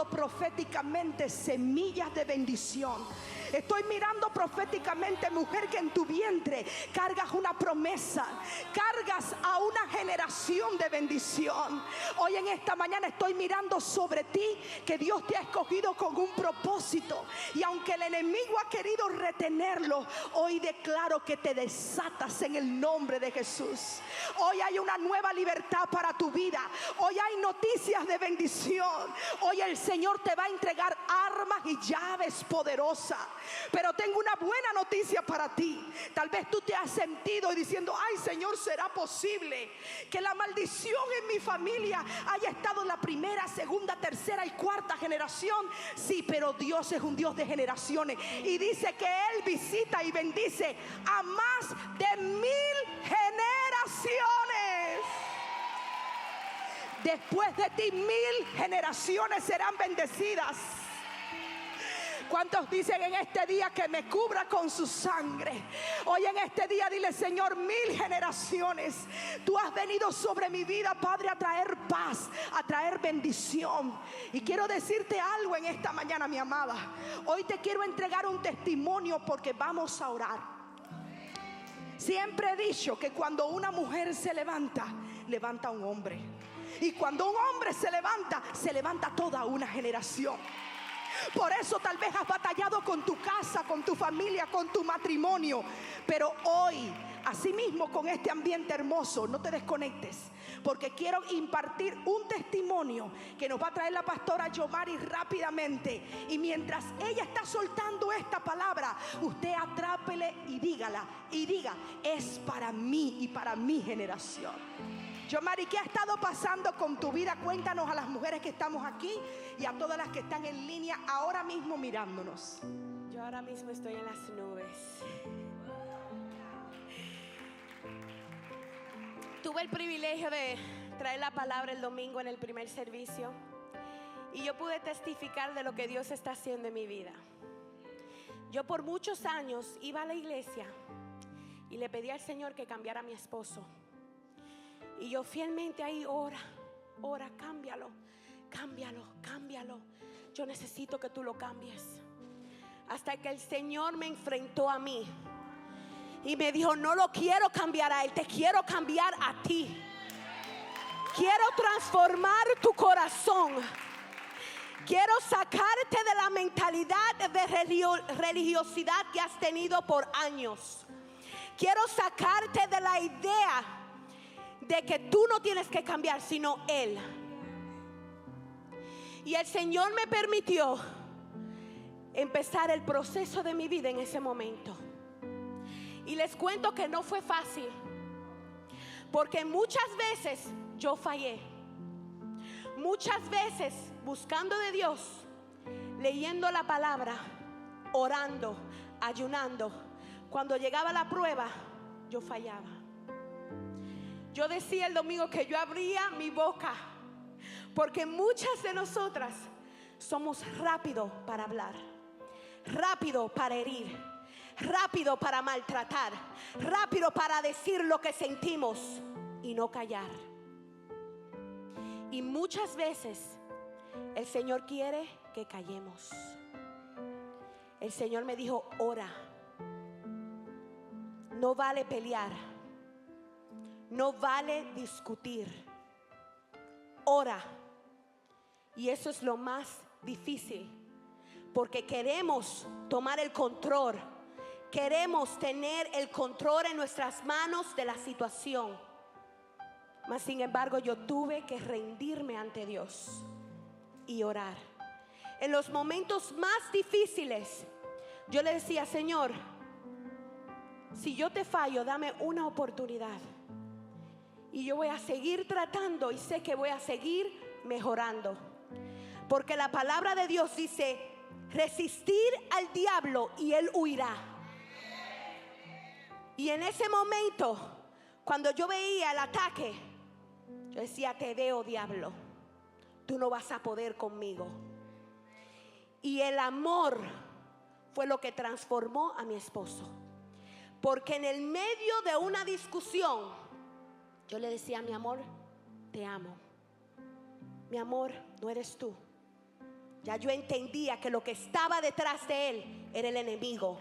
proféticamente semillas de bendición. Estoy mirando proféticamente, mujer, que en tu vientre cargas una promesa, cargas a una generación de bendición. Hoy en esta mañana estoy mirando sobre ti que Dios te ha escogido con un propósito, y aunque el enemigo ha querido retenerlo, hoy declaro que te desatas en el nombre de Jesús. Hoy hay una nueva libertad para tu vida. Hoy hay noticias de bendición. Hoy el Señor te va a entregar armas y llaves poderosas. Pero tengo una buena noticia para ti. Tal vez tú te has sentido y diciendo: ay, Señor, ¿será posible que la maldición en mi familia haya estado en la primera, segunda, tercera y cuarta generación? Sí, pero Dios es un Dios de generaciones, y dice que Él visita y bendice a más de 1000 generaciones. Después de ti 1000 generaciones serán bendecidas. ¿Cuántos dicen en este día que me cubra con su sangre? Hoy en este día dile: Señor, 1000 generaciones tú has venido sobre mi vida, Padre, a traer paz, a traer bendición. Y quiero decirte algo en esta mañana, mi amada. Hoy te quiero entregar un testimonio, porque vamos a orar. Siempre he dicho que cuando una mujer se levanta, levanta un hombre. Y cuando un hombre se levanta toda una generación. Por eso tal vez has batallado con tu casa, con tu familia, con tu matrimonio. Pero hoy, asimismo, con este ambiente hermoso, no te desconectes, porque quiero impartir un testimonio que nos va a traer la pastora Yomari rápidamente. Y mientras ella está soltando esta palabra, usted atrápele y dígala, y diga: es para mí y para mi generación. Yomari, ¿qué ha estado pasando con tu vida? Cuéntanos a las mujeres que estamos aquí y a todas las que están en línea ahora mismo mirándonos. Yo ahora mismo estoy en las nubes. Tuve el privilegio de traer la palabra el domingo en el primer servicio, y yo pude testificar de lo que Dios está haciendo en mi vida. Yo por muchos años iba a la iglesia y le pedí al Señor que cambiara a mi esposo. Y yo fielmente ahí, ora, cámbialo. Yo necesito que tú lo cambies. Hasta que el Señor me enfrentó a mí y me dijo: no lo quiero cambiar a él, te quiero cambiar a ti. Quiero transformar tu corazón. Quiero sacarte de la mentalidad de religiosidad que has tenido por años. Quiero sacarte de la idea de que tú no tienes que cambiar, sino Él. Y el Señor me permitió empezar el proceso de mi vida en ese momento. Y les cuento que no fue fácil, porque muchas veces yo fallé. Muchas veces buscando de Dios, leyendo la palabra, orando, ayunando. Cuando llegaba la prueba, yo fallaba. Yo decía el domingo que yo abría mi boca, porque muchas de nosotras somos rápido para hablar, rápido para herir, rápido para maltratar, rápido para decir lo que sentimos y no callar. Y muchas veces el Señor quiere que callemos. El Señor me dijo: ora. No vale pelear. No vale discutir. Ora. Y eso es lo más difícil, porque queremos tomar el control. Queremos tener el control en nuestras manos de la situación. Mas sin embargo, yo tuve que rendirme ante Dios y orar. En los momentos más difíciles, yo le decía: Señor, si yo te fallo, dame una oportunidad. Y yo voy a seguir tratando, y sé que voy a seguir mejorando. Porque la palabra de Dios dice: resistir al diablo y él huirá. Y en ese momento, cuando yo veía el ataque, yo decía: te veo, diablo, tú no vas a poder conmigo. Y el amor fue lo que transformó a mi esposo. Porque en el medio de una discusión, yo le decía: mi amor, te amo. Mi amor, no eres tú. Ya yo entendía que lo que estaba detrás de él era el enemigo.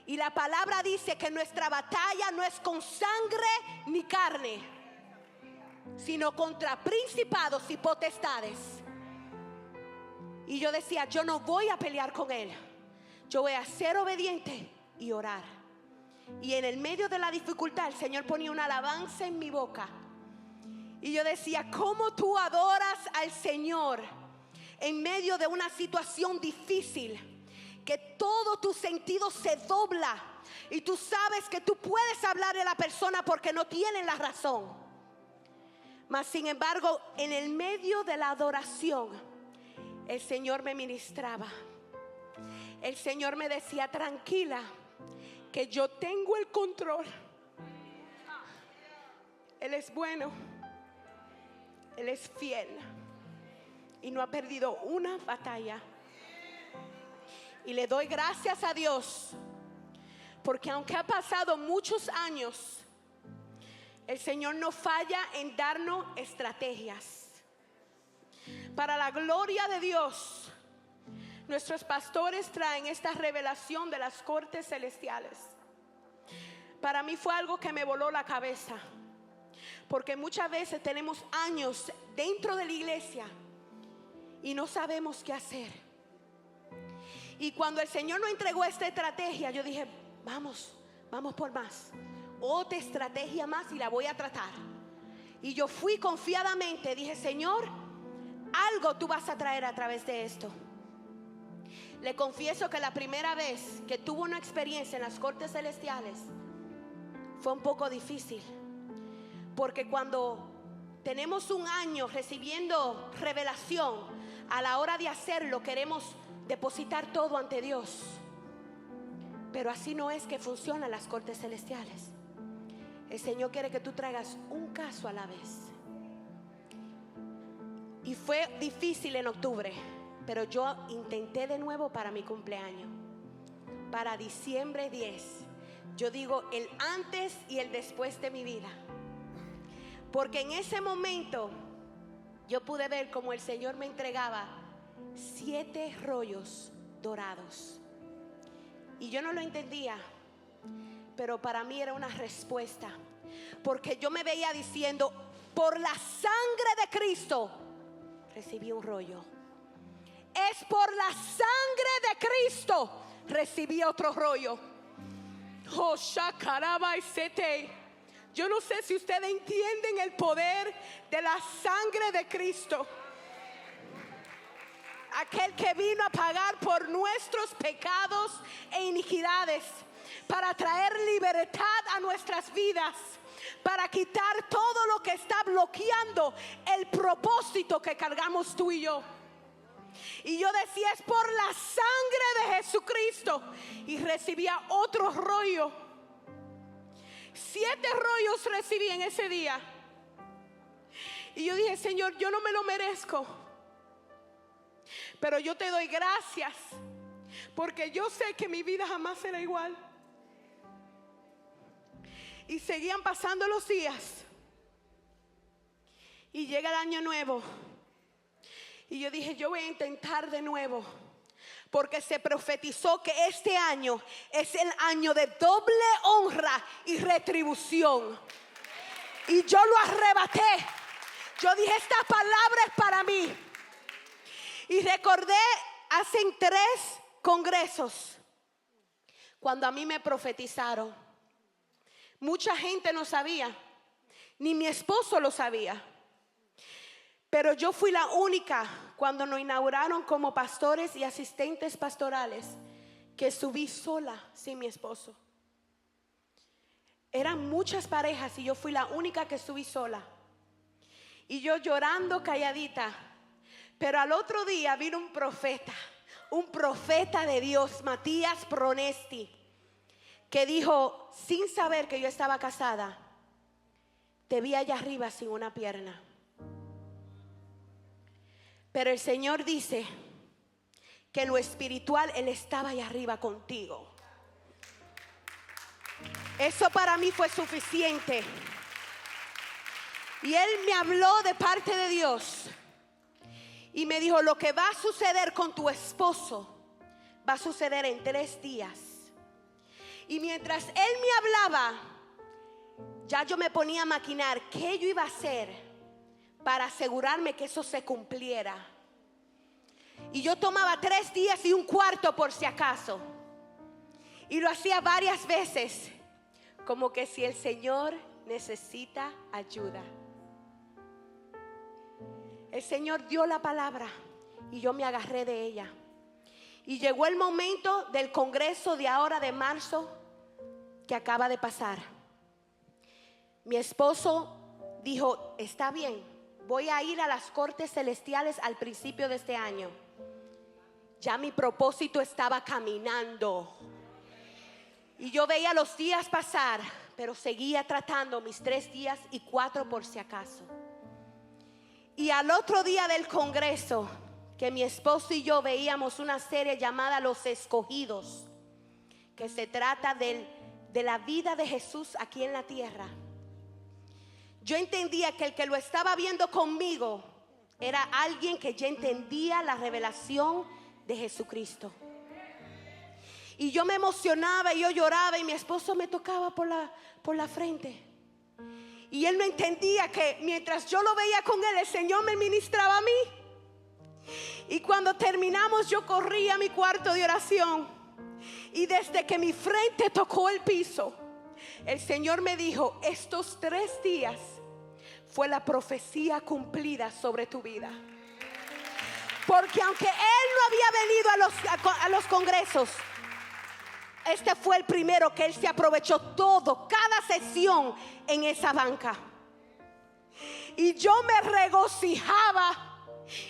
Y la palabra dice que nuestra batalla no es con sangre ni carne, sino contra principados y potestades. Y yo decía, yo no voy a pelear con él. Yo voy a ser obediente y orar. Y en el medio de la dificultad el Señor ponía una alabanza en mi boca. Y yo decía, ¿cómo tú adoras al Señor en medio de una situación difícil? Que todo tu sentido se dobla y tú sabes que tú puedes hablarle a la persona porque no tienen la razón. Mas sin embargo, en el medio de la adoración, el Señor me ministraba. El Señor me decía, tranquila, que yo tengo el control. Él es bueno, Él es fiel y no ha perdido una batalla. Y le doy gracias a Dios, porque aunque ha pasado muchos años, el Señor no falla en darnos estrategias. Para la gloria de Dios, nuestros pastores traen esta revelación de las cortes celestiales. Para mí fue algo que me voló la cabeza, porque muchas veces tenemos años dentro de la iglesia y no sabemos qué hacer. Y cuando el Señor nos entregó esta estrategia, yo dije, vamos por más. Otra estrategia más y la voy a tratar. Y yo fui confiadamente, dije, Señor, algo tú vas a traer a través de esto. Le confieso que la primera vez que tuve una experiencia en las cortes celestiales fue un poco difícil. Porque cuando tenemos un año recibiendo revelación, a la hora de hacerlo queremos depositar todo ante Dios. Pero así no es que funcionan las cortes celestiales. El Señor quiere que tú traigas un caso a la vez. Y fue difícil en octubre, pero yo intenté de nuevo para mi cumpleaños, para diciembre 10. Yo digo el antes y el después de mi vida, porque en ese momento yo pude ver como el Señor me entregaba 7 rollos dorados. Y yo no lo entendía, pero para mí era una respuesta, porque yo me veía diciendo, por la sangre de Cristo recibí un rollo. Es por la sangre de Cristo recibí otro rollo. Oh, shakaraba y sete. Yo no sé si ustedes entienden el poder de la sangre de Cristo. Aquel que vino a pagar por nuestros pecados e iniquidades, para traer libertad a nuestras vidas, para quitar todo lo que está bloqueando el propósito que cargamos tú y yo. Y yo decía, es por la sangre de Jesucristo. Y recibía otro rollo. 7 rollos recibí en ese día. Y yo dije, Señor, yo no me lo merezco, pero yo te doy gracias, porque yo sé que mi vida jamás será igual. Y seguían pasando los días. Y llega el año nuevo. Y yo dije, yo voy a intentar de nuevo, porque se profetizó que este año es el año de doble honra y retribución. Y yo lo arrebaté. Yo dije, esta palabra es para mí. Y recordé hace 3 congresos cuando a mí me profetizaron. Mucha gente no sabía, ni mi esposo lo sabía. Pero yo fui la única cuando nos inauguraron como pastores y asistentes pastorales que subí sola sin mi esposo. Eran muchas parejas y yo fui la única que subí sola. Y yo llorando calladita. Pero al otro día vino un profeta de Dios, Matías Pronesti, que dijo, sin saber que yo estaba casada, te vi allá arriba sin una pierna. Pero el Señor dice que en lo espiritual Él estaba allá arriba contigo. Eso para mí fue suficiente. Y Él me habló de parte de Dios. Y me dijo, lo que va a suceder con tu esposo va a suceder en 3 días. Y mientras él me hablaba, ya yo me ponía a maquinar qué yo iba a hacer para asegurarme que eso se cumpliera. Y yo tomaba 3 días y un cuarto por si acaso. Y lo hacía varias veces, como que si el Señor necesita ayuda. El Señor dio la palabra y yo me agarré de ella. Y llegó el momento del congreso de ahora de marzo que acaba de pasar. Mi esposo dijo, está bien, voy a ir a las cortes celestiales al principio de este año. Ya mi propósito estaba caminando. Y yo veía los días pasar, pero seguía tratando mis 3 días y 4 por si acaso. Y al otro día del congreso, que mi esposo y yo veíamos una serie llamada Los Escogidos, que se trata de la vida de Jesús aquí en la tierra. Yo entendía que el que lo estaba viendo conmigo era alguien que ya entendía la revelación de Jesucristo. Y yo me emocionaba y yo lloraba y mi esposo me tocaba por la frente. Y él no entendía que mientras yo lo veía con él, el Señor me ministraba a mí. Y cuando terminamos, yo corrí a mi cuarto de oración. Y desde que mi frente tocó el piso, el Señor me dijo, estos 3 días fue la profecía cumplida sobre tu vida. Porque aunque él no había venido a los congresos, este fue el primero que él se aprovechó cada sesión en esa banca. Y yo me regocijaba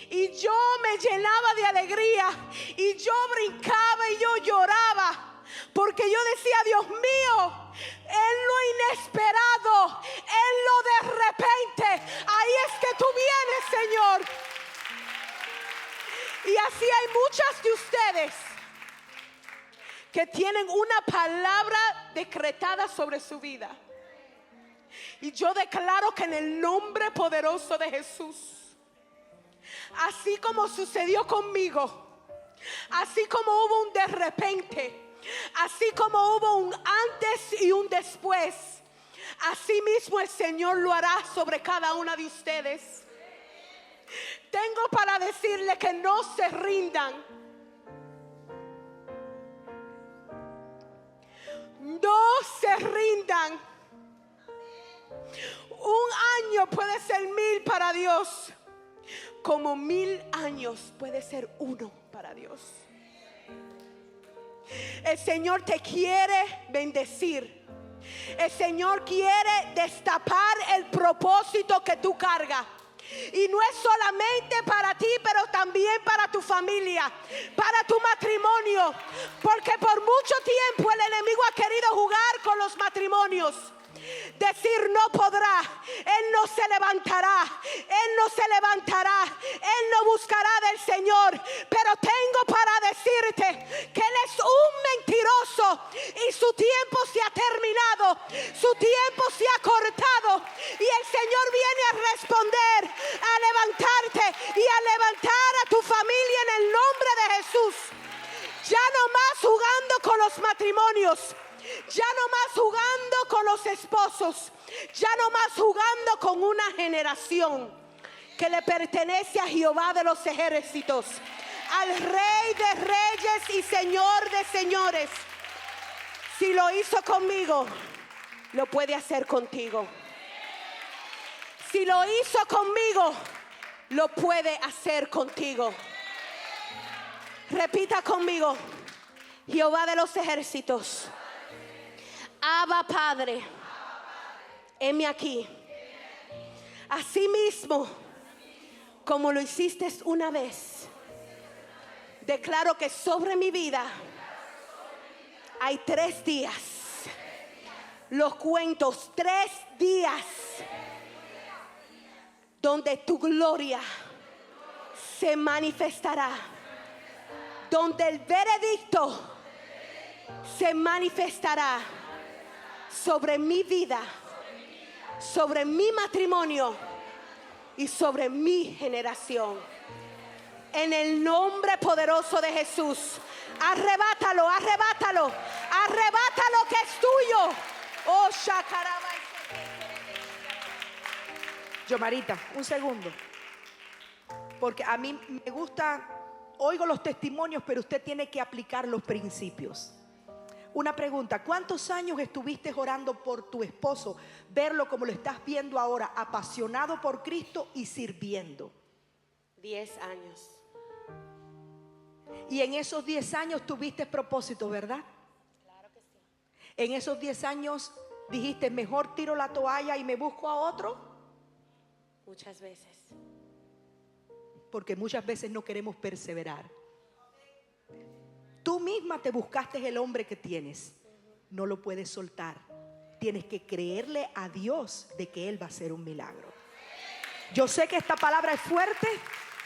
y yo me llenaba de alegría y yo brincaba y yo lloraba, porque yo decía, Dios mío, en lo inesperado, en lo de repente, ahí es que tú vienes, Señor. Y así hay muchas de ustedes que tienen una palabra decretada sobre su vida. Y yo declaro que en el nombre poderoso de Jesús, así como sucedió conmigo, así como hubo un de repente, así como hubo un antes y un después, así mismo el Señor lo hará sobre cada una de ustedes. Tengo para decirle que no se rindan. No se rindan. Un año puede ser 1000 para Dios, como 1000 años puede ser 1 para Dios. El Señor te quiere bendecir. El Señor quiere destapar el propósito que tú cargas. Y no es solamente para ti, pero también para tu familia, para tu matrimonio. Porque por mucho tiempo el enemigo ha querido jugar con los matrimonios. Decir no podrá, él no se levantará, él no se levantará, él no buscará del Señor. Pero tengo para decirte que él es un mentiroso y su tiempo se ha terminado, su tiempo se ha cortado, y el Señor viene a responder, a levantarte y a levantar a tu familia en el nombre de Jesús. Ya no más jugando con los matrimonios, ya no más jugando con los esposos, ya no más jugando con una generación que le pertenece a Jehová de los ejércitos, al Rey de reyes y Señor de señores. Si lo hizo conmigo, lo puede hacer contigo. Si lo hizo conmigo, lo puede hacer contigo. Repita conmigo: Jehová de los ejércitos, Abba Padre, heme aquí. Así mismo como lo hiciste una vez, declaro que sobre mi vida hay 3 días. Los cuentos, 3 días donde tu gloria se manifestará, donde el veredicto se manifestará sobre mi vida, sobre mi matrimonio y sobre mi generación. En el nombre poderoso de Jesús. Arrebátalo, arrebátalo, arrebátalo que es tuyo. Oh, shakaraba. Yomarita, un segundo. Porque a mí me gusta, oigo los testimonios, pero usted tiene que aplicar los principios. Una pregunta: ¿cuántos años estuviste orando por tu esposo? Verlo como lo estás viendo ahora, apasionado por Cristo y sirviendo. 10 años. Y en esos 10 años tuviste propósito, ¿verdad? Claro que sí. En esos 10 años dijiste, mejor tiro la toalla y me busco a otro. Muchas veces. Porque muchas veces no queremos perseverar. Tú misma te buscaste el hombre que tienes. No lo puedes soltar. Tienes que creerle a Dios de que Él va a hacer un milagro. Yo sé que esta palabra es fuerte,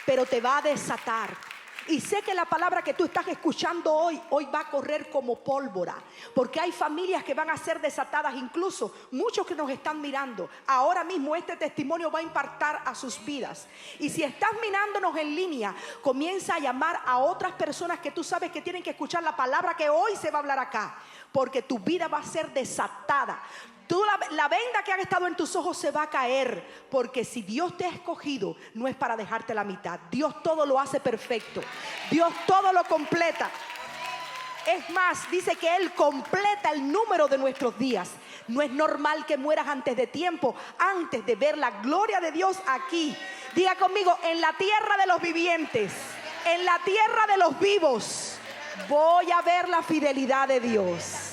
pero te va a desatar. Y sé que la palabra que tú estás escuchando hoy va a correr como pólvora. Porque hay familias que van a ser desatadas. Incluso muchos que nos están mirando, ahora mismo este testimonio va a impactar a sus vidas. Y si estás mirándonos en línea, comienza a llamar a otras personas que tú sabes que tienen que escuchar la palabra que hoy se va a hablar acá. Porque tu vida va a ser desatada. La venda que ha estado en tus ojos se va a caer. Porque si Dios te ha escogido, no es para dejarte la mitad. Dios todo lo hace perfecto. Dios todo lo completa. Es más, dice que Él completa el número de nuestros días. No es normal que mueras antes de tiempo, antes de ver la gloria de Dios aquí. Diga conmigo: en la tierra de los vivientes, en la tierra de los vivos, voy a ver la fidelidad de Dios.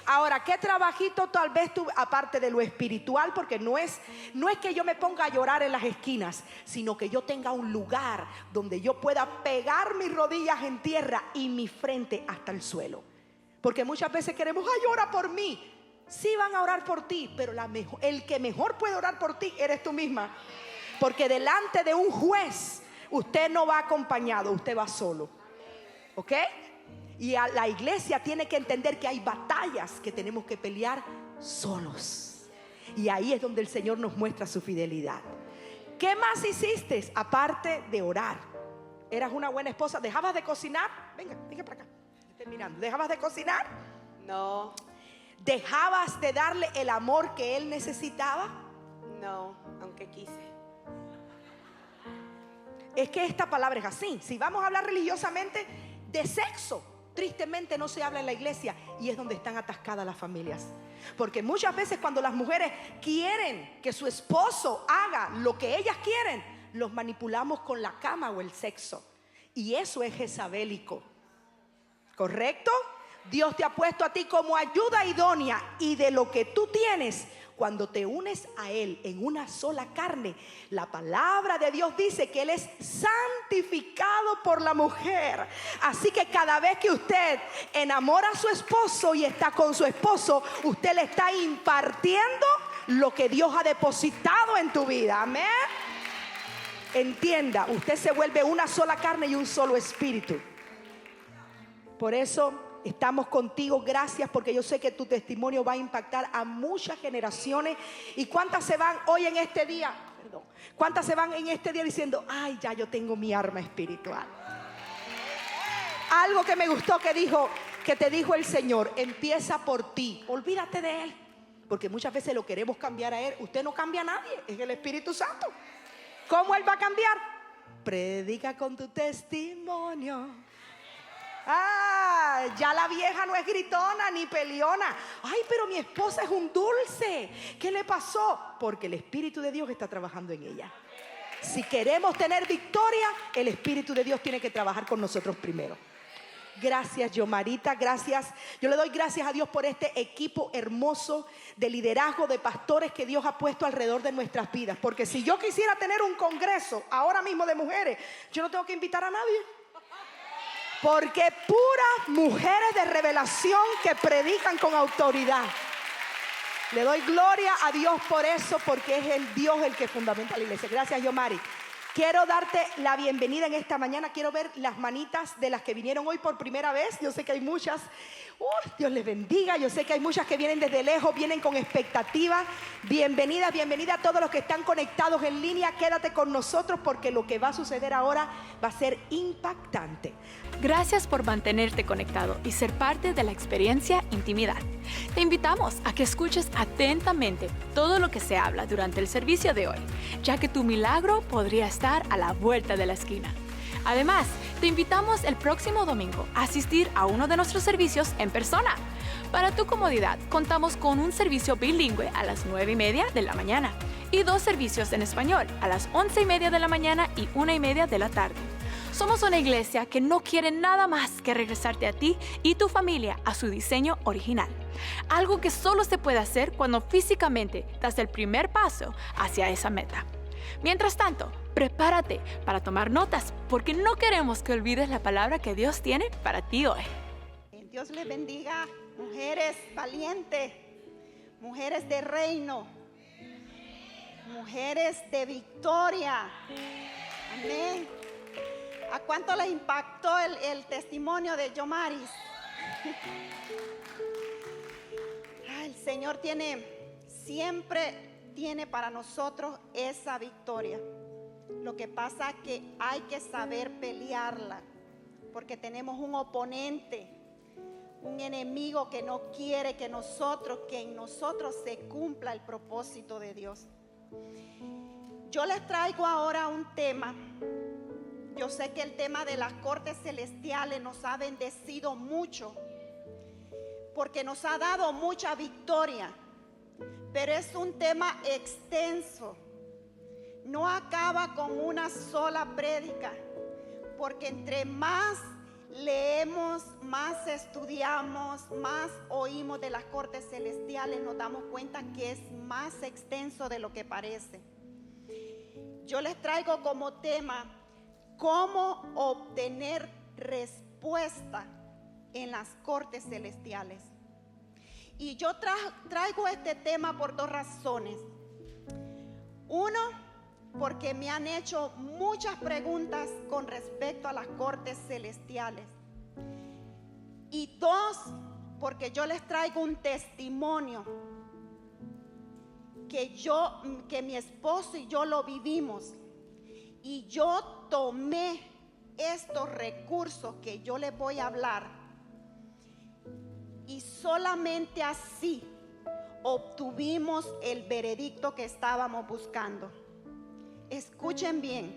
Ahora, ¿qué trabajito tal vez tú, aparte de lo espiritual? Porque no es que yo me ponga a llorar en las esquinas, sino que yo tenga un lugar donde yo pueda pegar mis rodillas en tierra y mi frente hasta el suelo. Porque muchas veces queremos, ay, ora por mí. Sí van a orar por ti, pero el que mejor puede orar por ti eres tú misma. Porque delante de un juez, usted no va acompañado, usted va solo. ¿Ok? Y la iglesia tiene que entender que hay batallas que tenemos que pelear solos. Y ahí es donde el Señor nos muestra su fidelidad. ¿Qué más hiciste aparte de orar? ¿Eras una buena esposa? ¿Dejabas de cocinar? Venga para acá. Estoy mirando. ¿Dejabas de cocinar? No. ¿Dejabas de darle el amor que él necesitaba? No, aunque quise. Es que esta palabra es así. Si vamos a hablar religiosamente de sexo, tristemente no se habla en la iglesia, y es donde están atascadas las familias. Porque muchas veces cuando las mujeres quieren que su esposo haga lo que ellas quieren, los manipulamos con la cama o el sexo. Y eso es jezabélico. ¿Correcto? Dios te ha puesto a ti como ayuda idónea, y de lo que tú tienes, cuando te unes a Él en una sola carne, la palabra de Dios dice que Él es santificado por la mujer. Así que cada vez que usted enamora a su esposo y está con su esposo, usted le está impartiendo lo que Dios ha depositado en tu vida. Amén. Entienda, usted se vuelve una sola carne y un solo espíritu. Por eso estamos contigo. Gracias, porque yo sé que tu testimonio va a impactar a muchas generaciones. ¿Y cuántas se van hoy en este día? Perdón. ¿Cuántas se van en este día diciendo, ay, ya yo tengo mi arma espiritual? Algo que me gustó que te dijo el Señor: empieza por ti, olvídate de Él. Porque muchas veces lo queremos cambiar a Él. Usted no cambia a nadie, es el Espíritu Santo. ¿Cómo Él va a cambiar? Predica con tu testimonio. Ya la vieja no es gritona ni peleona. Ay, pero mi esposa es un dulce. ¿Qué le pasó? Porque el Espíritu de Dios está trabajando en ella. Si queremos tener victoria, el Espíritu de Dios tiene que trabajar con nosotros primero. Gracias, Yomarita, gracias. Yo le doy gracias a Dios por este equipo hermoso de liderazgo, de pastores que Dios ha puesto alrededor de nuestras vidas. Porque si yo quisiera tener un congreso ahora mismo de mujeres, yo no tengo que invitar a nadie. Porque puras mujeres de revelación que predican con autoridad. Le doy gloria a Dios por eso, porque es el Dios el que fundamenta la iglesia. Gracias, Yomari. Quiero darte la bienvenida en esta mañana. Quiero ver las manitas de las que vinieron hoy por primera vez. Yo sé que hay muchas. Dios les bendiga. Yo sé que hay muchas que vienen desde lejos, vienen con expectativa. Bienvenida, bienvenida a todos los que están conectados en línea. Quédate con nosotros porque lo que va a suceder ahora va a ser impactante. Gracias por mantenerte conectado y ser parte de la experiencia Intimidad. Te invitamos a que escuches atentamente todo lo que se habla durante el servicio de hoy, ya que tu milagro podría estar a la vuelta de la esquina. Además, te invitamos el próximo domingo a asistir a uno de nuestros servicios en persona. Para tu comodidad, contamos con un servicio bilingüe a las 9:30 de la mañana y 2 servicios en español a las 11:30 de la mañana y 1:30 de la tarde. Somos una iglesia que no quiere nada más que regresarte a ti y tu familia a su diseño original. Algo que solo se puede hacer cuando físicamente das el primer paso hacia esa meta. Mientras tanto, prepárate para tomar notas porque no queremos que olvides la palabra que Dios tiene para ti hoy. Dios les bendiga, mujeres valientes, mujeres de reino, mujeres de victoria. Amén. ¿A cuánto les impactó el testimonio de Yomaris? El Señor siempre tiene para nosotros esa victoria. Lo que pasa es que hay que saber pelearla, porque tenemos un oponente, un enemigo que no quiere que en nosotros se cumpla el propósito de Dios. Yo les traigo ahora un tema. Yo sé que el tema de las cortes celestiales nos ha bendecido mucho, porque nos ha dado mucha victoria, pero es un tema extenso. No acaba con una sola prédica, porque entre más leemos, más estudiamos, más oímos de las cortes celestiales, nos damos cuenta que es más extenso de lo que parece. Yo les traigo como tema cómo obtener respuesta en las cortes celestiales. Y yo traigo este tema por 2 razones. Uno, porque me han hecho muchas preguntas con respecto a las cortes celestiales. Y 2, porque yo les traigo un testimonio que mi esposo y yo lo vivimos. Y yo tomé estos recursos que yo les voy a hablar, y solamente así obtuvimos el veredicto que estábamos buscando. Escuchen bien.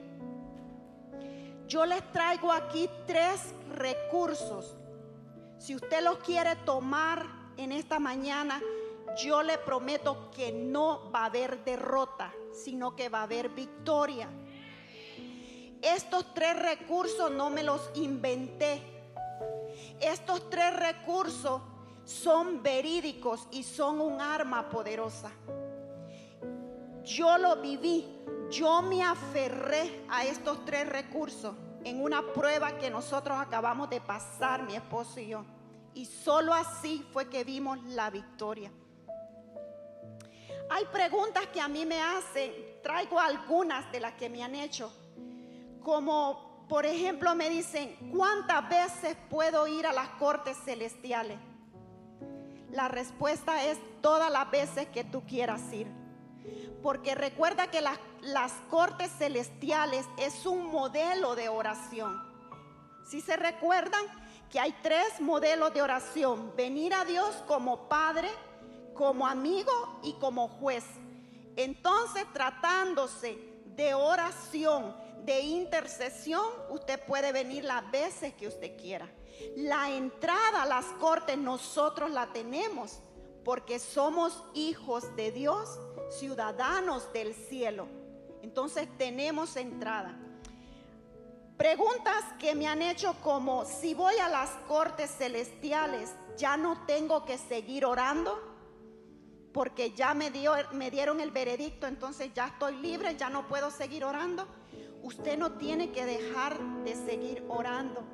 Yo les traigo aquí 3 recursos. Si usted los quiere tomar en esta mañana, yo le prometo que no va a haber derrota, sino que va a haber victoria. Estos 3 recursos no me los inventé. Estos 3 recursos son verídicos y son un arma poderosa. Yo lo viví. Yo me aferré a estos 3 recursos en una prueba que nosotros acabamos de pasar, mi esposo y yo. Y solo así fue que vimos la victoria. Hay preguntas que a mí me hacen. Traigo algunas de las que me han hecho. Como por ejemplo me dicen, ¿cuántas veces puedo ir a las cortes celestiales? La respuesta es todas las veces que tú quieras ir. Porque recuerda que las cortes celestiales es un modelo de oración. Si se recuerdan que hay 3 modelos de oración: venir a Dios como Padre, como amigo y como juez. Entonces, tratándose de oración, de intercesión, usted puede venir las veces que usted quiera. La entrada a las cortes nosotros la tenemos porque somos hijos de Dios, ciudadanos del cielo. Entonces tenemos entrada. Preguntas que me han hecho como: si voy a las cortes celestiales, ¿ya no tengo que seguir orando? Porque ya me dieron el veredicto, entonces ya estoy libre, ya no puedo seguir orando. Usted no tiene que dejar de seguir orando,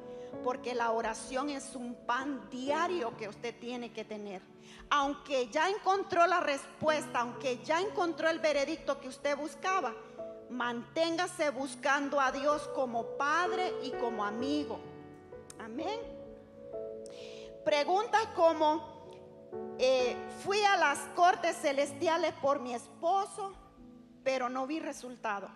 porque la oración es un pan diario que usted tiene que tener. Aunque ya encontró la respuesta, aunque ya encontró el veredicto que usted buscaba, Manténgase buscando a Dios como padre y como amigo. Amén. Preguntas como: fui a las cortes celestiales por mi esposo, pero no vi resultado.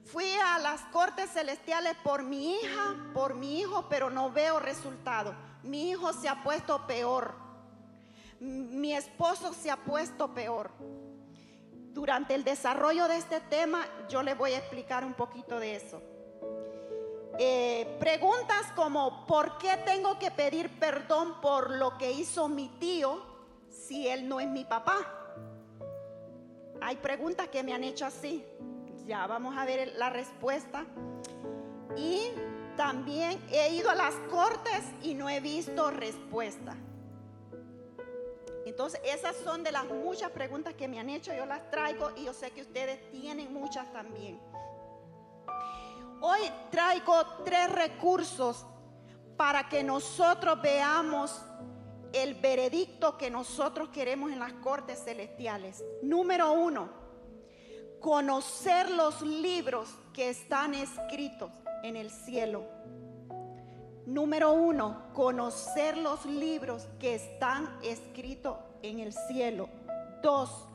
Fui a las cortes celestiales por mi hija, por mi hijo, pero no veo resultado. Mi hijo se ha puesto peor. Mi esposo se ha puesto peor. Durante el desarrollo de este tema, yo les voy a explicar un poquito de eso. Preguntas como: ¿por qué tengo que pedir perdón por lo que hizo mi tío si él no es mi papá? Hay preguntas que me han hecho así. Ya vamos a ver la respuesta. Y también he ido a las cortes y no he visto respuesta. Entonces, esas son de las muchas preguntas que me han hecho. Yo las traigo y yo sé que ustedes tienen muchas también. Hoy traigo 3 recursos para que nosotros veamos el veredicto que nosotros queremos en las cortes celestiales. Número 1, conocer los libros que están escritos en el cielo. Número 1, conocer los libros que están escritos en el cielo. 2,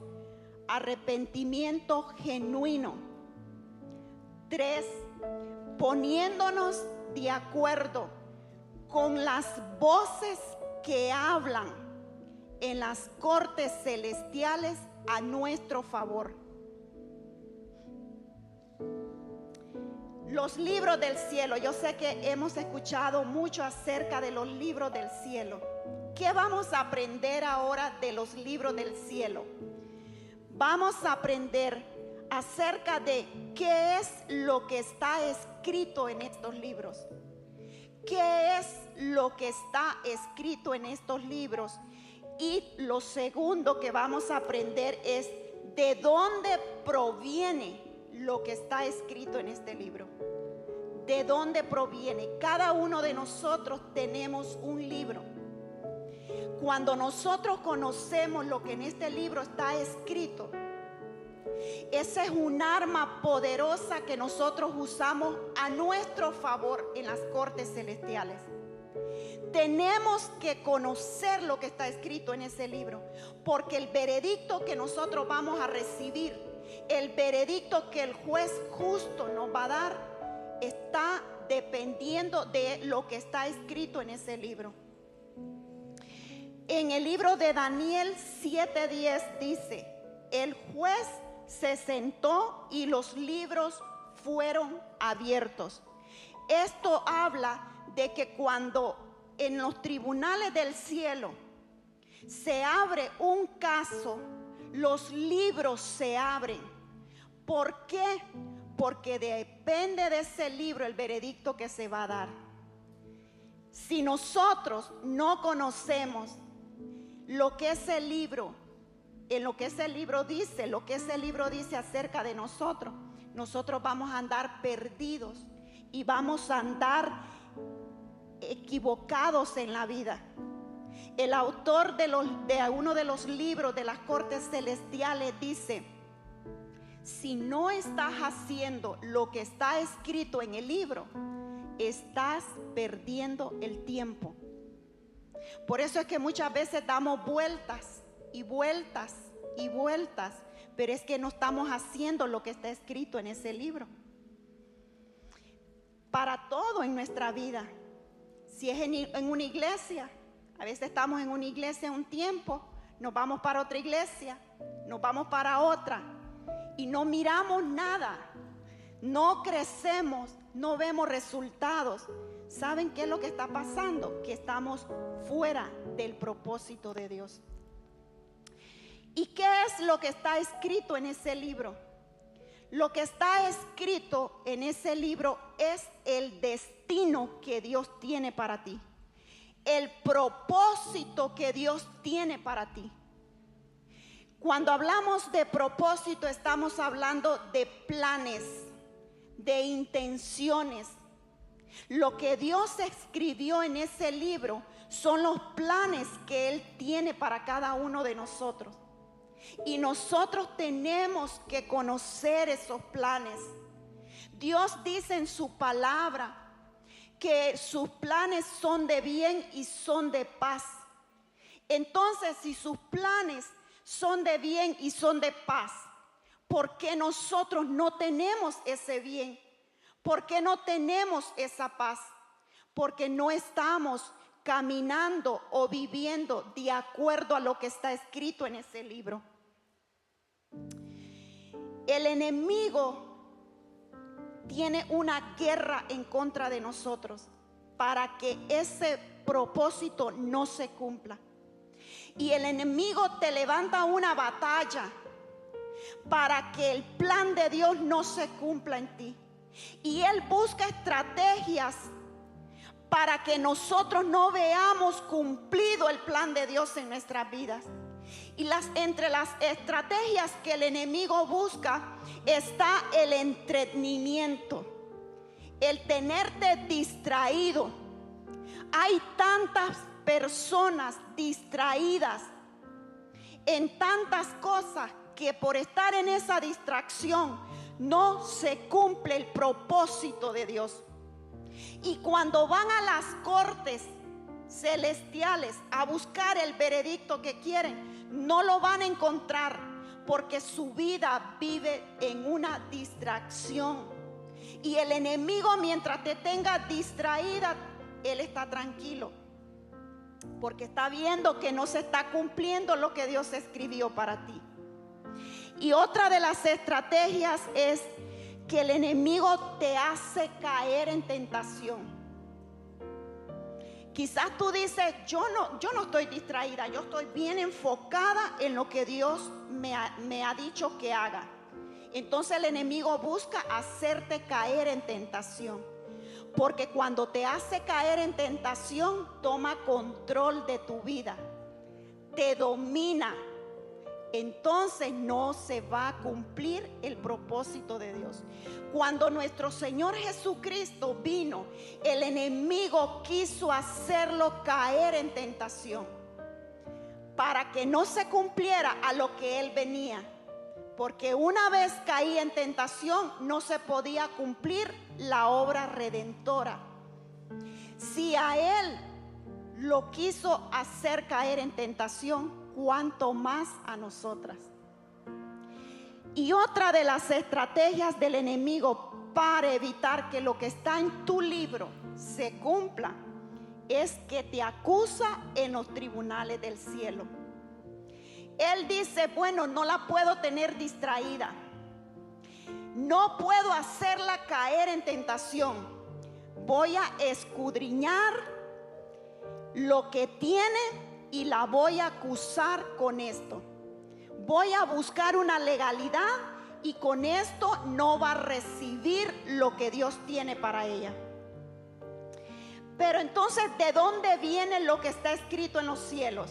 arrepentimiento genuino. 3, poniéndonos de acuerdo con las voces que hablan en las cortes celestiales a nuestro favor. Los libros del cielo. Yo sé que hemos escuchado mucho acerca de los libros del cielo. ¿Qué vamos a aprender ahora de los libros del cielo? Vamos a aprender acerca de qué es lo que está escrito en estos libros. ¿Qué es lo que está escrito en estos libros? Y lo segundo que vamos a aprender es de dónde proviene lo que está escrito en este libro. ¿De dónde proviene? Cada uno de nosotros tenemos un libro. Cuando nosotros conocemos lo que en este libro está escrito, esa es un arma poderosa que nosotros usamos a nuestro favor en las cortes celestiales. Tenemos que conocer lo que está escrito en ese libro, porque el veredicto que nosotros vamos a recibir, el veredicto que el juez justo nos va a dar, está dependiendo de lo que está escrito en ese libro. En el libro de Daniel 7:10 dice: el juez se sentó y los libros fueron abiertos. Esto habla de que cuando en los tribunales del cielo se abre un caso, los libros se abren. ¿Por qué? Porque depende de ese libro el veredicto que se va a dar. Si nosotros no conocemos lo que ese libro, en lo que ese libro dice, lo que ese libro dice acerca de nosotros, nosotros vamos a andar perdidos y vamos a andar equivocados en la vida. El autor de uno de los libros de las cortes celestiales dice: si no estás haciendo lo que está escrito en el libro, estás perdiendo el tiempo. Por eso es que muchas veces damos vueltas y vueltas y vueltas, pero es que no estamos haciendo lo que está escrito en ese libro. Para todo en nuestra vida. Si es en una iglesia, a veces estamos en una iglesia un tiempo, nos vamos para otra iglesia, nos vamos para otra y no miramos nada, no crecemos, no vemos resultados. ¿Saben qué es lo que está pasando? Que estamos fuera del propósito de Dios. ¿Y qué es lo que está escrito en ese libro? Lo que está escrito en ese libro es el destino que Dios tiene para ti, el propósito que Dios tiene para ti. Cuando hablamos de propósito, estamos hablando de planes, de intenciones. Lo que Dios escribió en ese libro son los planes que Él tiene para cada uno de nosotros. Y nosotros tenemos que conocer esos planes. Dios dice en su palabra que sus planes son de bien y son de paz. Entonces, si sus planes son de bien y son de paz, ¿por qué nosotros no tenemos ese bien? ¿Por qué no tenemos esa paz? Porque no estamos caminando o viviendo de acuerdo a lo que está escrito en ese libro. El enemigo tiene una guerra en contra de nosotros para que ese propósito no se cumpla. Y el enemigo te levanta una batalla para que el plan de Dios no se cumpla en ti. Y él busca estrategias para que nosotros no veamos cumplido el plan de Dios en nuestras vidas. Y entre las estrategias que el enemigo busca está el entretenimiento, el tenerte distraído. Hay tantas personas distraídas en tantas cosas que por estar en esa distracción no se cumple el propósito de Dios. Y cuando van a las cortes celestiales a buscar el veredicto que quieren, no lo van a encontrar, porque su vida vive en una distracción. Y el enemigo, mientras te tenga distraída, él está tranquilo, porque está viendo que no se está cumpliendo lo que Dios escribió para ti. Y otra de las estrategias es que el enemigo te hace caer en tentación. Quizás tú dices, yo no estoy distraída, yo estoy bien enfocada en lo que Dios me ha dicho que haga. Entonces el enemigo busca hacerte caer en tentación. Porque cuando te hace caer en tentación, toma control de tu vida, te domina. Entonces no se va a cumplir el propósito de Dios. Cuando nuestro Señor Jesucristo vino, el enemigo quiso hacerlo caer en tentación para que no se cumpliera a lo que él venía. Porque una vez caí en tentación, no se podía cumplir la obra redentora. Si a él lo quiso hacer caer en tentación, cuánto más a nosotras. Y otra de las estrategias del enemigo para evitar que lo que está en tu libro se cumpla es que te acusa en los tribunales del cielo. Él dice, bueno, no la puedo tener distraída, no puedo hacerla caer en tentación. Voy a escudriñar lo que tiene y la voy a acusar con esto. Voy a buscar una legalidad y con esto no va a recibir lo que Dios tiene para ella. Pero entonces, ¿de dónde viene lo que está escrito en los cielos?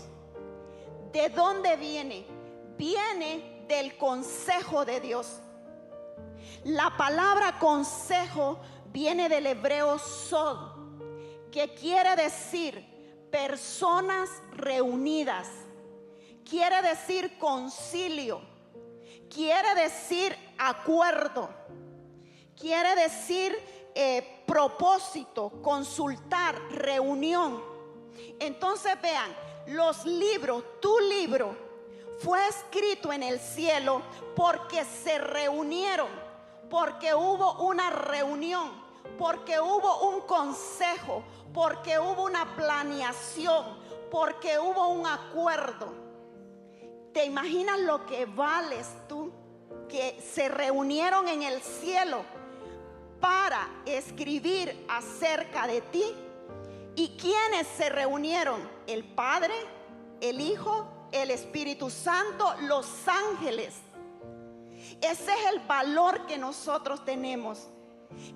¿De dónde viene? Viene del consejo de Dios. La palabra consejo viene del hebreo sod, que quiere decir personas reunidas, quiere decir concilio, quiere decir acuerdo, quiere decir propósito, consultar, reunión. Entonces vean, los libros, tu libro fue escrito en el cielo porque se reunieron, porque hubo una reunión, porque hubo un consejo, porque hubo una planeación, porque hubo un acuerdo. ¿Te imaginas lo que vales tú? Que se reunieron en el cielo para escribir acerca de ti. ¿Y quiénes se reunieron? El Padre, el Hijo, el Espíritu Santo, los ángeles. Ese es el valor que nosotros tenemos.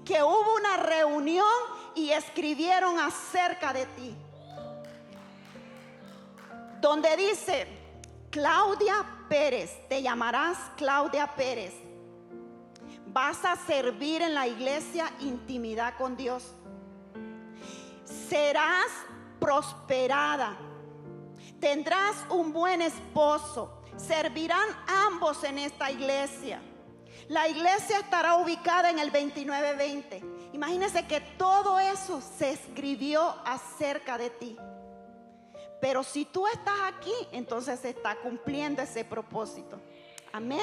Que hubo una reunión y escribieron acerca de ti. Donde dice, Claudia Pérez, te llamarás Claudia Pérez. Vas a servir en la iglesia intimidad con Dios. Serás prosperada. Tendrás un buen esposo. servirán ambos en esta iglesia. La iglesia estará ubicada en el 2920. Imagínense que todo eso se escribió acerca de ti. Pero si tú estás aquí, entonces se está cumpliendo ese propósito. Amén.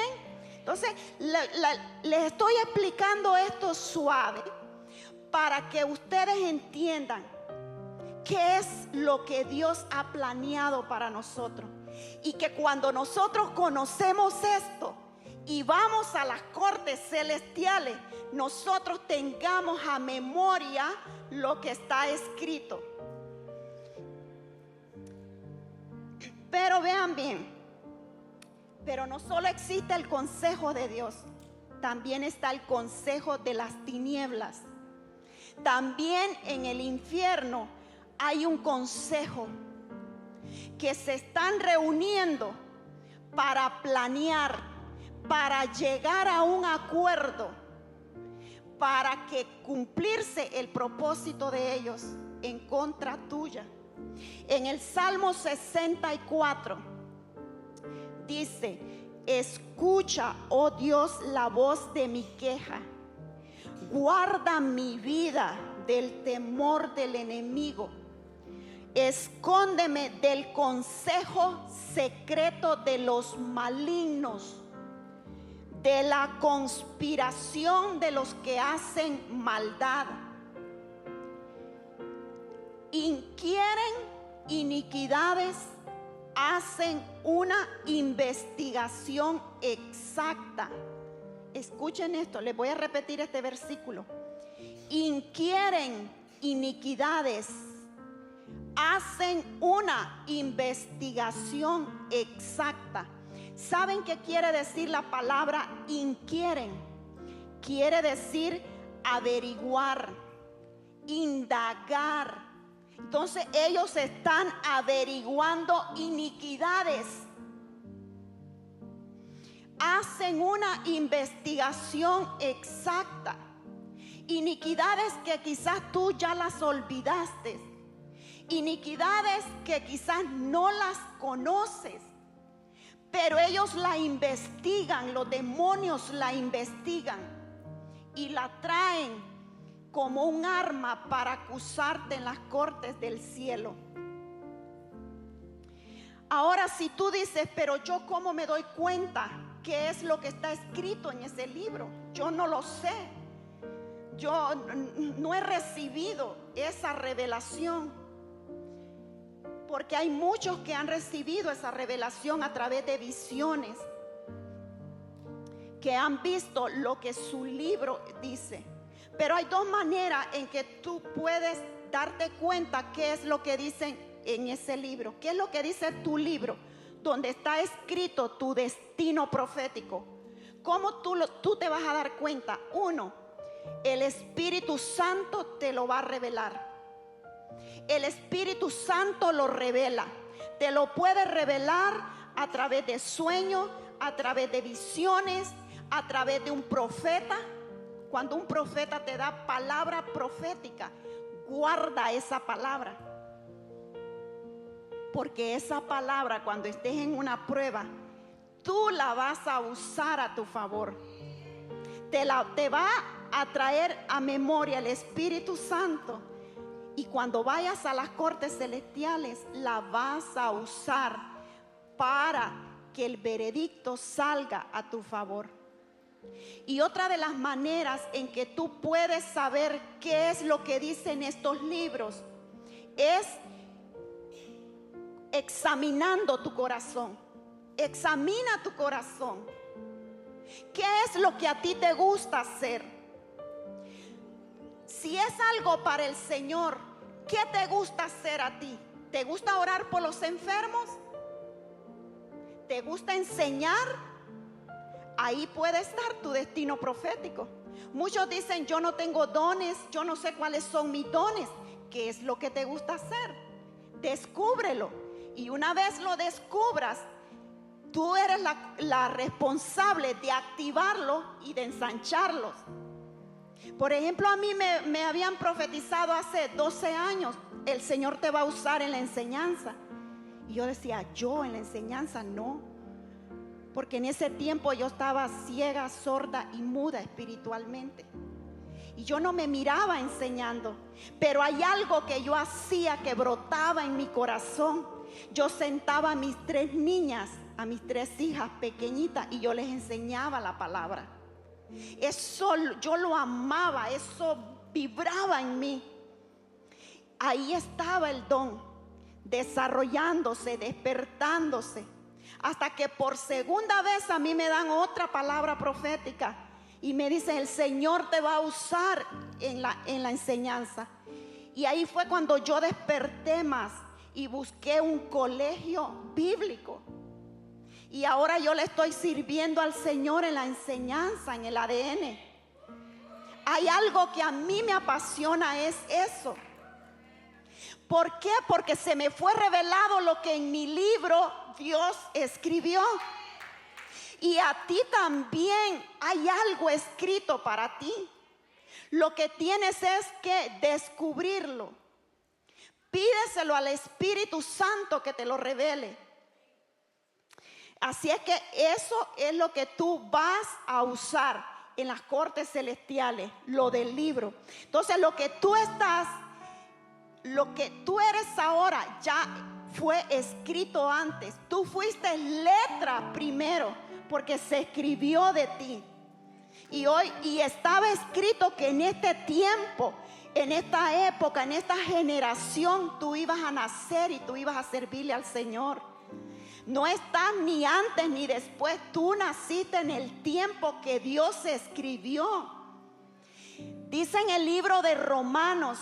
Entonces, les estoy explicando esto suave para que ustedes entiendan qué es lo que Dios ha planeado para nosotros. Y que cuando nosotros conocemos esto y vamos a las cortes celestiales, nosotros tengamos a memoria lo que está escrito. Pero vean bien, pero no solo existe el consejo de Dios, también está el consejo de las tinieblas. También en el infierno hay un consejo que se están reuniendo para planear, para llegar a un acuerdo, para que cumplirse el propósito de ellos en contra tuya. En el Salmo 64 dice: escucha, oh Dios, la voz de mi queja. Guarda mi vida del temor del enemigo. Escóndeme del consejo secreto de los malignos, de la conspiración de los que hacen maldad. Inquieren iniquidades, hacen una investigación exacta. Escuchen esto, les voy a repetir este versículo. Inquieren iniquidades, hacen una investigación exacta. ¿Saben qué quiere decir la palabra inquieren? Quiere decir averiguar, indagar. Entonces ellos están averiguando iniquidades. Hacen una investigación exacta. Iniquidades que quizás tú ya las olvidaste. Iniquidades que quizás no las conoces. Pero ellos la investigan, los demonios la investigan y la traen como un arma para acusarte en las cortes del cielo. Ahora, si tú dices, pero yo cómo me doy cuenta qué es lo que está escrito en ese libro, yo no lo sé. Yo no he recibido esa revelación, porque hay muchos que han recibido esa revelación a través de visiones, que han visto lo que su libro dice. Pero hay dos maneras en que tú puedes darte cuenta qué es lo que dicen en ese libro. ¿Qué es lo que dice tu libro? Donde está escrito tu destino profético. ¿Cómo tú te vas a dar cuenta? Uno, el Espíritu Santo te lo va a revelar. El Espíritu Santo lo revela. Te lo puede revelar a través de sueños, a través de visiones, a través de un profeta. Cuando un profeta te da palabra profética, guarda esa palabra. Porque esa palabra, cuando estés en una prueba, tú la vas a usar a tu favor. Te va a traer a memoria el Espíritu Santo. Y cuando vayas a las cortes celestiales, la vas a usar para que el veredicto salga a tu favor. Y otra de las maneras en que tú puedes saber qué es lo que dicen estos libros es examinando tu corazón. Examina tu corazón. ¿Qué es lo que a ti te gusta hacer? Si es algo para el Señor, ¿qué te gusta hacer a ti? ¿Te gusta orar por los enfermos? ¿Te gusta enseñar? Ahí puede estar tu destino profético. Muchos dicen, yo no tengo dones, yo no sé cuáles son mis dones. ¿Qué es lo que te gusta hacer? Descúbrelo. Y una vez lo descubras, tú eres la responsable de activarlo y de ensancharlos. Por ejemplo, a mí me habían profetizado hace 12 años, el Señor te va a usar en la enseñanza. Y yo decía, yo en la enseñanza no. porque en ese tiempo yo estaba ciega, sorda y muda espiritualmente. Y yo no me miraba enseñando, pero hay algo que yo hacía que brotaba en mi corazón. Yo sentaba a mis 3 niñas, a mis 3 hijas pequeñitas, y yo les enseñaba la palabra. Eso yo lo amaba, eso vibraba en mí. Ahí estaba el don, desarrollándose, despertándose, hasta que por segunda vez a mí me dan otra palabra profética y me dicen: el Señor te va a usar en la enseñanza. Y ahí fue cuando yo desperté más y busqué un colegio bíblico. Y ahora yo le estoy sirviendo al Señor en la enseñanza, en el ADN. Hay algo que a mí me apasiona, es eso. ¿Por qué? Porque se me fue revelado lo que en mi libro Dios escribió. Y a ti también hay algo escrito para ti. Lo que tienes es que descubrirlo. Pídeselo al Espíritu Santo que te lo revele. Así es que eso es lo que tú vas a usar en las cortes celestiales, lo del libro. Entonces lo que tú eres ahora ya fue escrito antes. Tú fuiste letra primero, porque se escribió de ti. Y estaba escrito que en este tiempo, en esta época, en esta generación, tú ibas a nacer y tú ibas a servirle al Señor. No estás ni antes ni después. Tú naciste en el tiempo que Dios escribió. Dice en el libro de Romanos: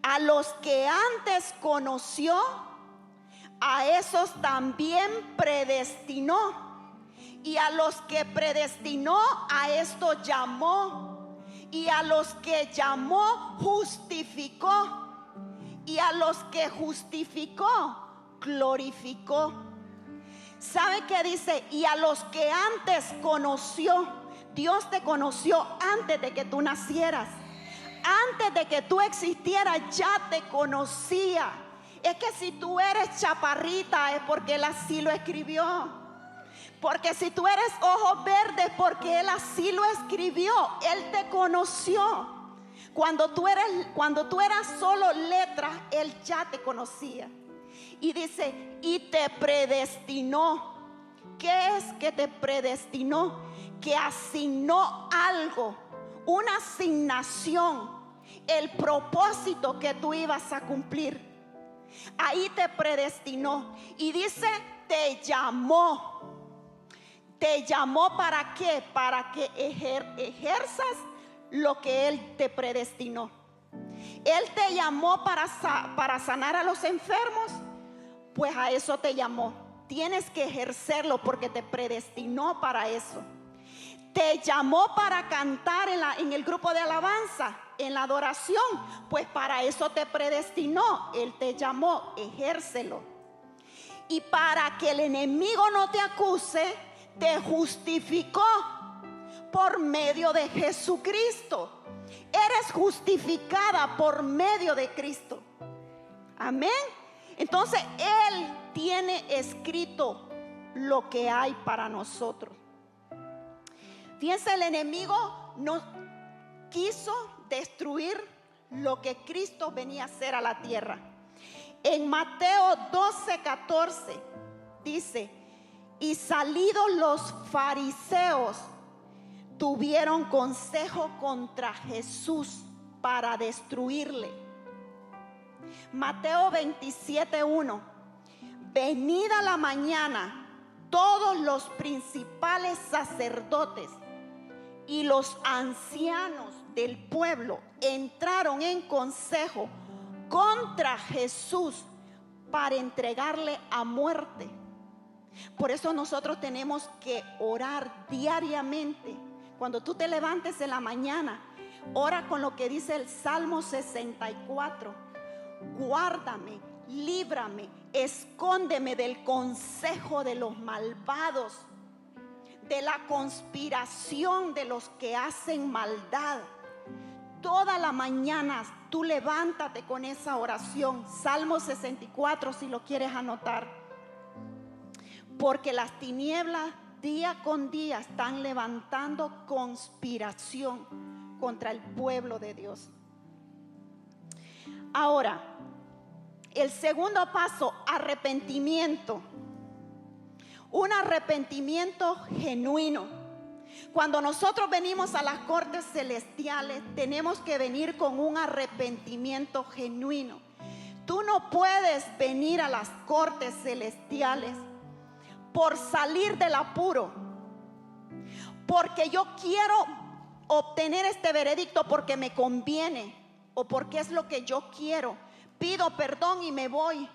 a los que antes conoció, a esos también predestinó. Y a los que predestinó, a estos llamó. Y a los que llamó, justificó. Y a los que justificó, glorificó. ¿Sabe qué dice? Y a los que antes conoció. Dios te conoció antes de que tú nacieras. Antes de que tú existieras, ya te conocía. Es que si tú eres chaparrita, es porque Él así lo escribió. Porque si tú eres ojos verdes, porque Él así lo escribió. Él te conoció. Cuando tú eras solo letras, Él ya te conocía. Y dice: y te predestinó. ¿Qué es que te predestinó? Que asignó algo, una asignación, el propósito que tú ibas a cumplir. Ahí te predestinó. Y dice: te llamó. ¿Te llamó para qué? Para que ejerzas lo que Él te predestinó. Él te llamó para sanar a los enfermos. Pues a eso te llamó. Tienes que ejercerlo porque te predestinó para eso. Te llamó para cantar en el grupo de alabanza, en la adoración. Pues para eso te predestinó. Él te llamó, ejércelo. Y para que el enemigo no te acuse, te justificó por medio de Jesucristo. Eres justificada por medio de Cristo. Amén. Entonces Él tiene escrito lo que hay para nosotros. Fíjense, el enemigo no quiso destruir lo que Cristo venía a hacer a la tierra. En Mateo 12:14 dice: y salidos los fariseos, tuvieron consejo contra Jesús para destruirle. Mateo 27:1: venida la mañana, todos los principales sacerdotes y los ancianos del pueblo entraron en consejo contra Jesús para entregarle a muerte. Por eso nosotros tenemos que orar diariamente. Cuando tú te levantes en la mañana, ora con lo que dice el Salmo 64: guárdame, líbrame, escóndeme del consejo de los malvados, de la conspiración de los que hacen maldad. Toda la mañana tú levántate con esa oración. Salmo 64, si lo quieres anotar. Porque las tinieblas día con día están levantando conspiración contra el pueblo de Dios. Ahora, el segundo paso, arrepentimiento. Un arrepentimiento genuino. Cuando nosotros venimos a las cortes celestiales, tenemos que venir con un arrepentimiento genuino. Tú no puedes venir a las cortes celestiales por salir del apuro, porque yo quiero obtener este veredicto porque me conviene o porque es lo que yo quiero. Pido perdón y me voy.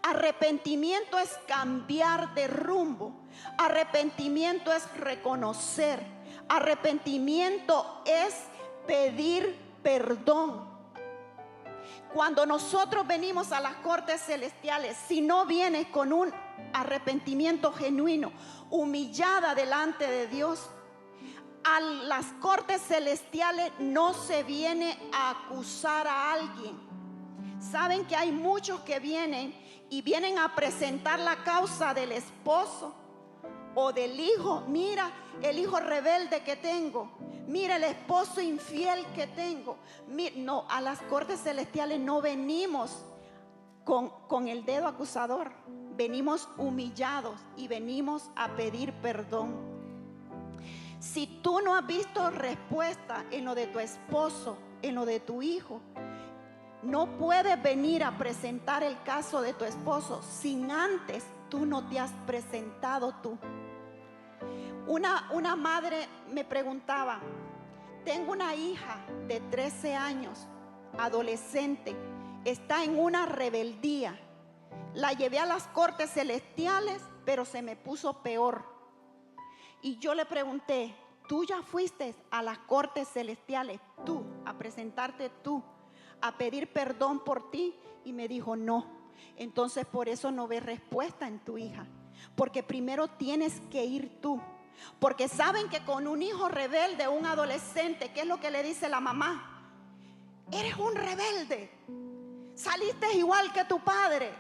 Arrepentimiento es cambiar de rumbo. Arrepentimiento es reconocer. Arrepentimiento es pedir perdón. Cuando nosotros venimos a las cortes celestiales, si no vienes con un arrepentimiento genuino, humillada delante de Dios, a las cortes celestiales no se viene a acusar a alguien. Saben que hay muchos que vienen y vienen a presentar la causa del esposo o del hijo. Mira el hijo rebelde que tengo, mira el esposo infiel que tengo. No, a las cortes celestiales no venimos con el dedo acusador. Venimos humillados y venimos a pedir perdón. Si tú no has visto respuesta en lo de tu esposo, en lo de tu hijo, no puedes venir a presentar el caso de tu esposo sin antes tú no te has presentado tú. Una madre me preguntaba: tengo una hija de 13 años, adolescente, está en una rebeldía. La llevé a las cortes celestiales, pero se me puso peor. Y yo le pregunté: ¿tú ya fuiste a las cortes celestiales, tú, a presentarte tú, a pedir perdón por ti? Y me dijo: no. Entonces por eso no ves respuesta en tu hija, porque primero tienes que ir tú. Porque saben que con un hijo rebelde, un adolescente, ¿qué es lo que le dice la mamá? Eres un rebelde, saliste igual que tu padre,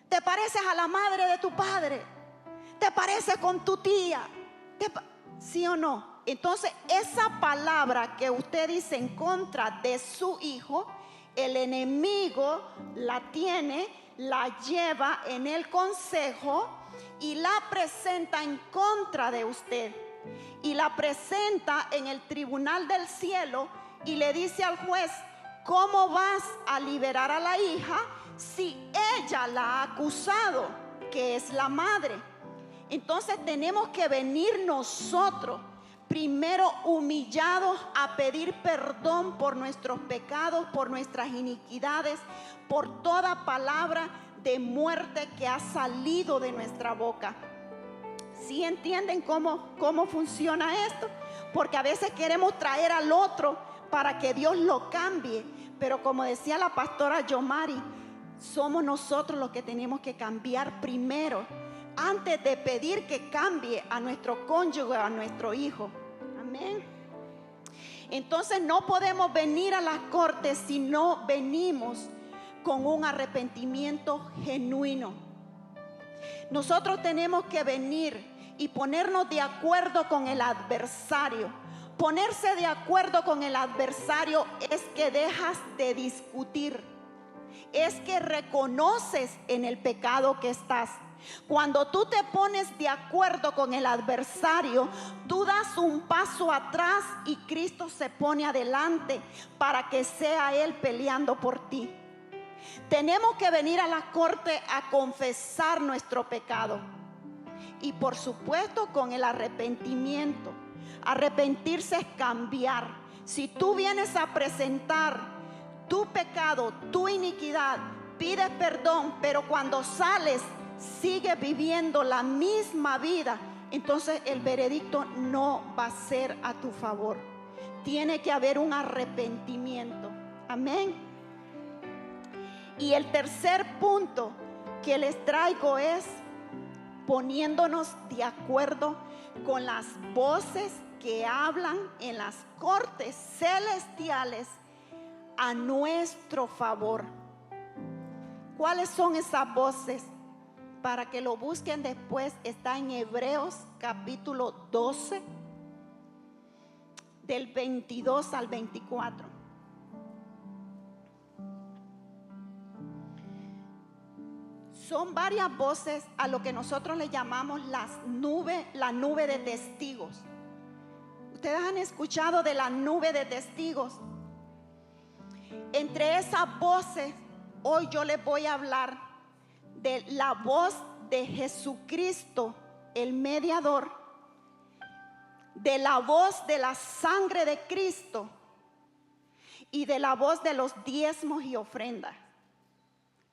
te pareces a la madre de tu padre, te pareces con tu tía, ¿sí o no? Entonces esa palabra que usted dice en contra de su hijo, el enemigo la tiene, la lleva en el consejo y la presenta en contra de usted, y la presenta en el tribunal del cielo y le dice al juez: ¿cómo vas a liberar a la hija si ella la ha acusado, que es la madre? Entonces tenemos que venir nosotros primero humillados a pedir perdón por nuestros pecados, por nuestras iniquidades, por toda palabra de muerte que ha salido de nuestra boca. ¿Sí entienden cómo funciona esto? Porque a veces queremos traer al otro para que Dios lo cambie, pero como decía la pastora Yomari, somos nosotros los que tenemos que cambiar primero, antes de pedir que cambie a nuestro cónyuge, a nuestro hijo. Amén. Entonces no podemos venir a las cortes si no venimos con un arrepentimiento genuino. Nosotros tenemos que venir y ponernos de acuerdo con el adversario. Ponerse de acuerdo con el adversario es que dejas de discutir, es que reconoces en el pecado que estás. Cuando tú te pones de acuerdo con el adversario, tú das un paso atrás y Cristo se pone adelante para que sea Él peleando por ti. Tenemos que venir a la corte a confesar nuestro pecado, y por supuesto con el arrepentimiento. Arrepentirse es cambiar. Si tú vienes a presentar tu pecado, tu iniquidad, pides perdón, pero cuando sales sigues viviendo la misma vida, entonces el veredicto no va a ser a tu favor. Tiene que haber un arrepentimiento. Amén. Y el tercer punto que les traigo es poniéndonos de acuerdo con las voces que hablan en las cortes celestiales a nuestro favor. ¿Cuáles son esas voces? para que lo busquen después, está en Hebreos capítulo 12, del 22 al 24. Son varias voces a lo que nosotros le llamamos la nube de testigos. Ustedes han escuchado de la nube de testigos. Entre esas voces, hoy yo les voy a hablar de la voz de Jesucristo, el mediador, de la voz de la sangre de Cristo y de la voz de los diezmos y ofrendas.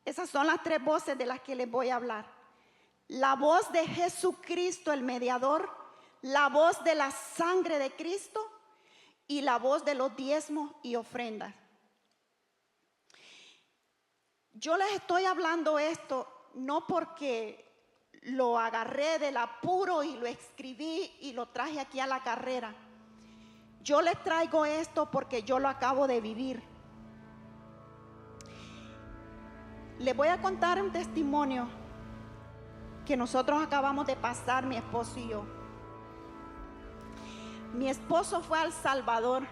Esas son las tres voces de las que les voy a hablar. La voz de Jesucristo, el mediador, la voz de la sangre de Cristo y la voz de los diezmos y ofrendas. Yo les estoy hablando esto no porque lo agarré del apuro y lo escribí y lo traje aquí a la carrera. Yo les traigo esto porque yo lo acabo de vivir. Les voy a contar un testimonio que nosotros acabamos de pasar, mi esposo y yo. Mi esposo fue a El Salvador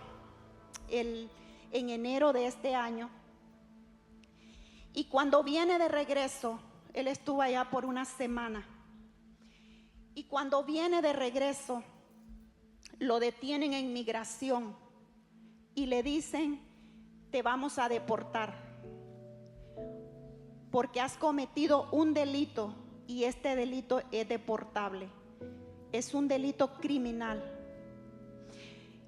en enero de este año. Y cuando viene de regreso, él estuvo allá por una semana. Y cuando viene de regreso, lo detienen en migración y le dicen: te vamos a deportar porque has cometido un delito y este delito es deportable. Es un delito criminal.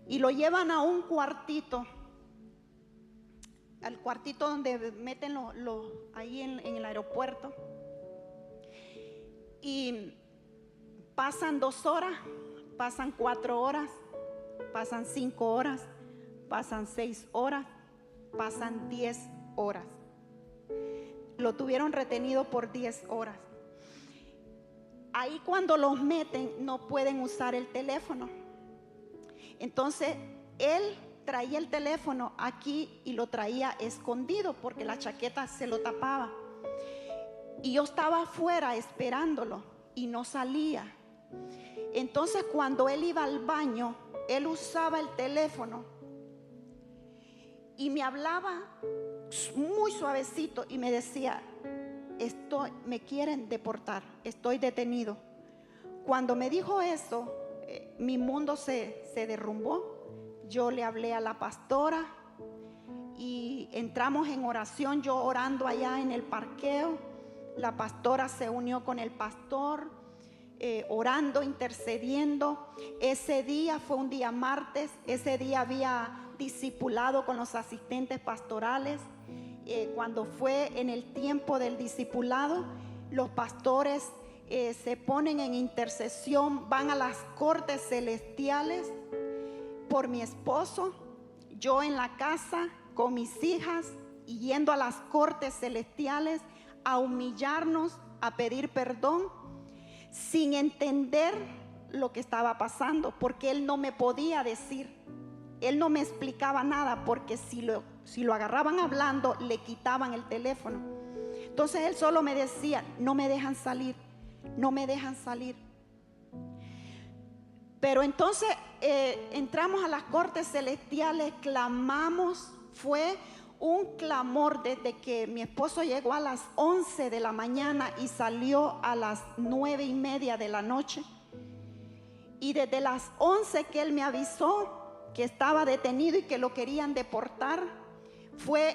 Y lo llevan a un cuartito, al cuartito donde meten ahí en el aeropuerto. Y pasan 2 horas, pasan 4 horas, pasan 5 horas, pasan 6 horas, pasan 10 horas. Lo tuvieron retenido por 10 horas. Ahí cuando los meten no pueden usar el teléfono. Entonces él traía el teléfono aquí y lo traía escondido porque la chaqueta se lo tapaba. Y yo estaba afuera esperándolo y no salía. Entonces cuando él iba al baño, él usaba el teléfono y me hablaba muy suavecito y me decía: me quieren deportar, estoy detenido. Cuando me dijo eso, mi mundo se derrumbó. Yo le hablé a la pastora y entramos en oración, yo orando allá en el parqueo. La pastora se unió con el pastor, orando, intercediendo. Ese día fue un día martes. Ese día había discipulado con los asistentes pastorales. Cuando fue en el tiempo del discipulado, los pastores se ponen en intercesión, van a las cortes celestiales por mi esposo, yo en la casa con mis hijas y yendo a las cortes celestiales a humillarnos, a pedir perdón, sin entender lo que estaba pasando, porque él no me podía decir, él no me explicaba nada, porque si lo agarraban hablando, le quitaban el teléfono. Entonces él solo me decía: no me dejan salir, no me dejan salir. Pero entonces entramos a las cortes celestiales, clamamos. Fue un clamor desde que mi esposo llegó a las 11 de la mañana y salió a las 9:30 de la noche. Y desde las 11 que él me avisó que estaba detenido y que lo querían deportar,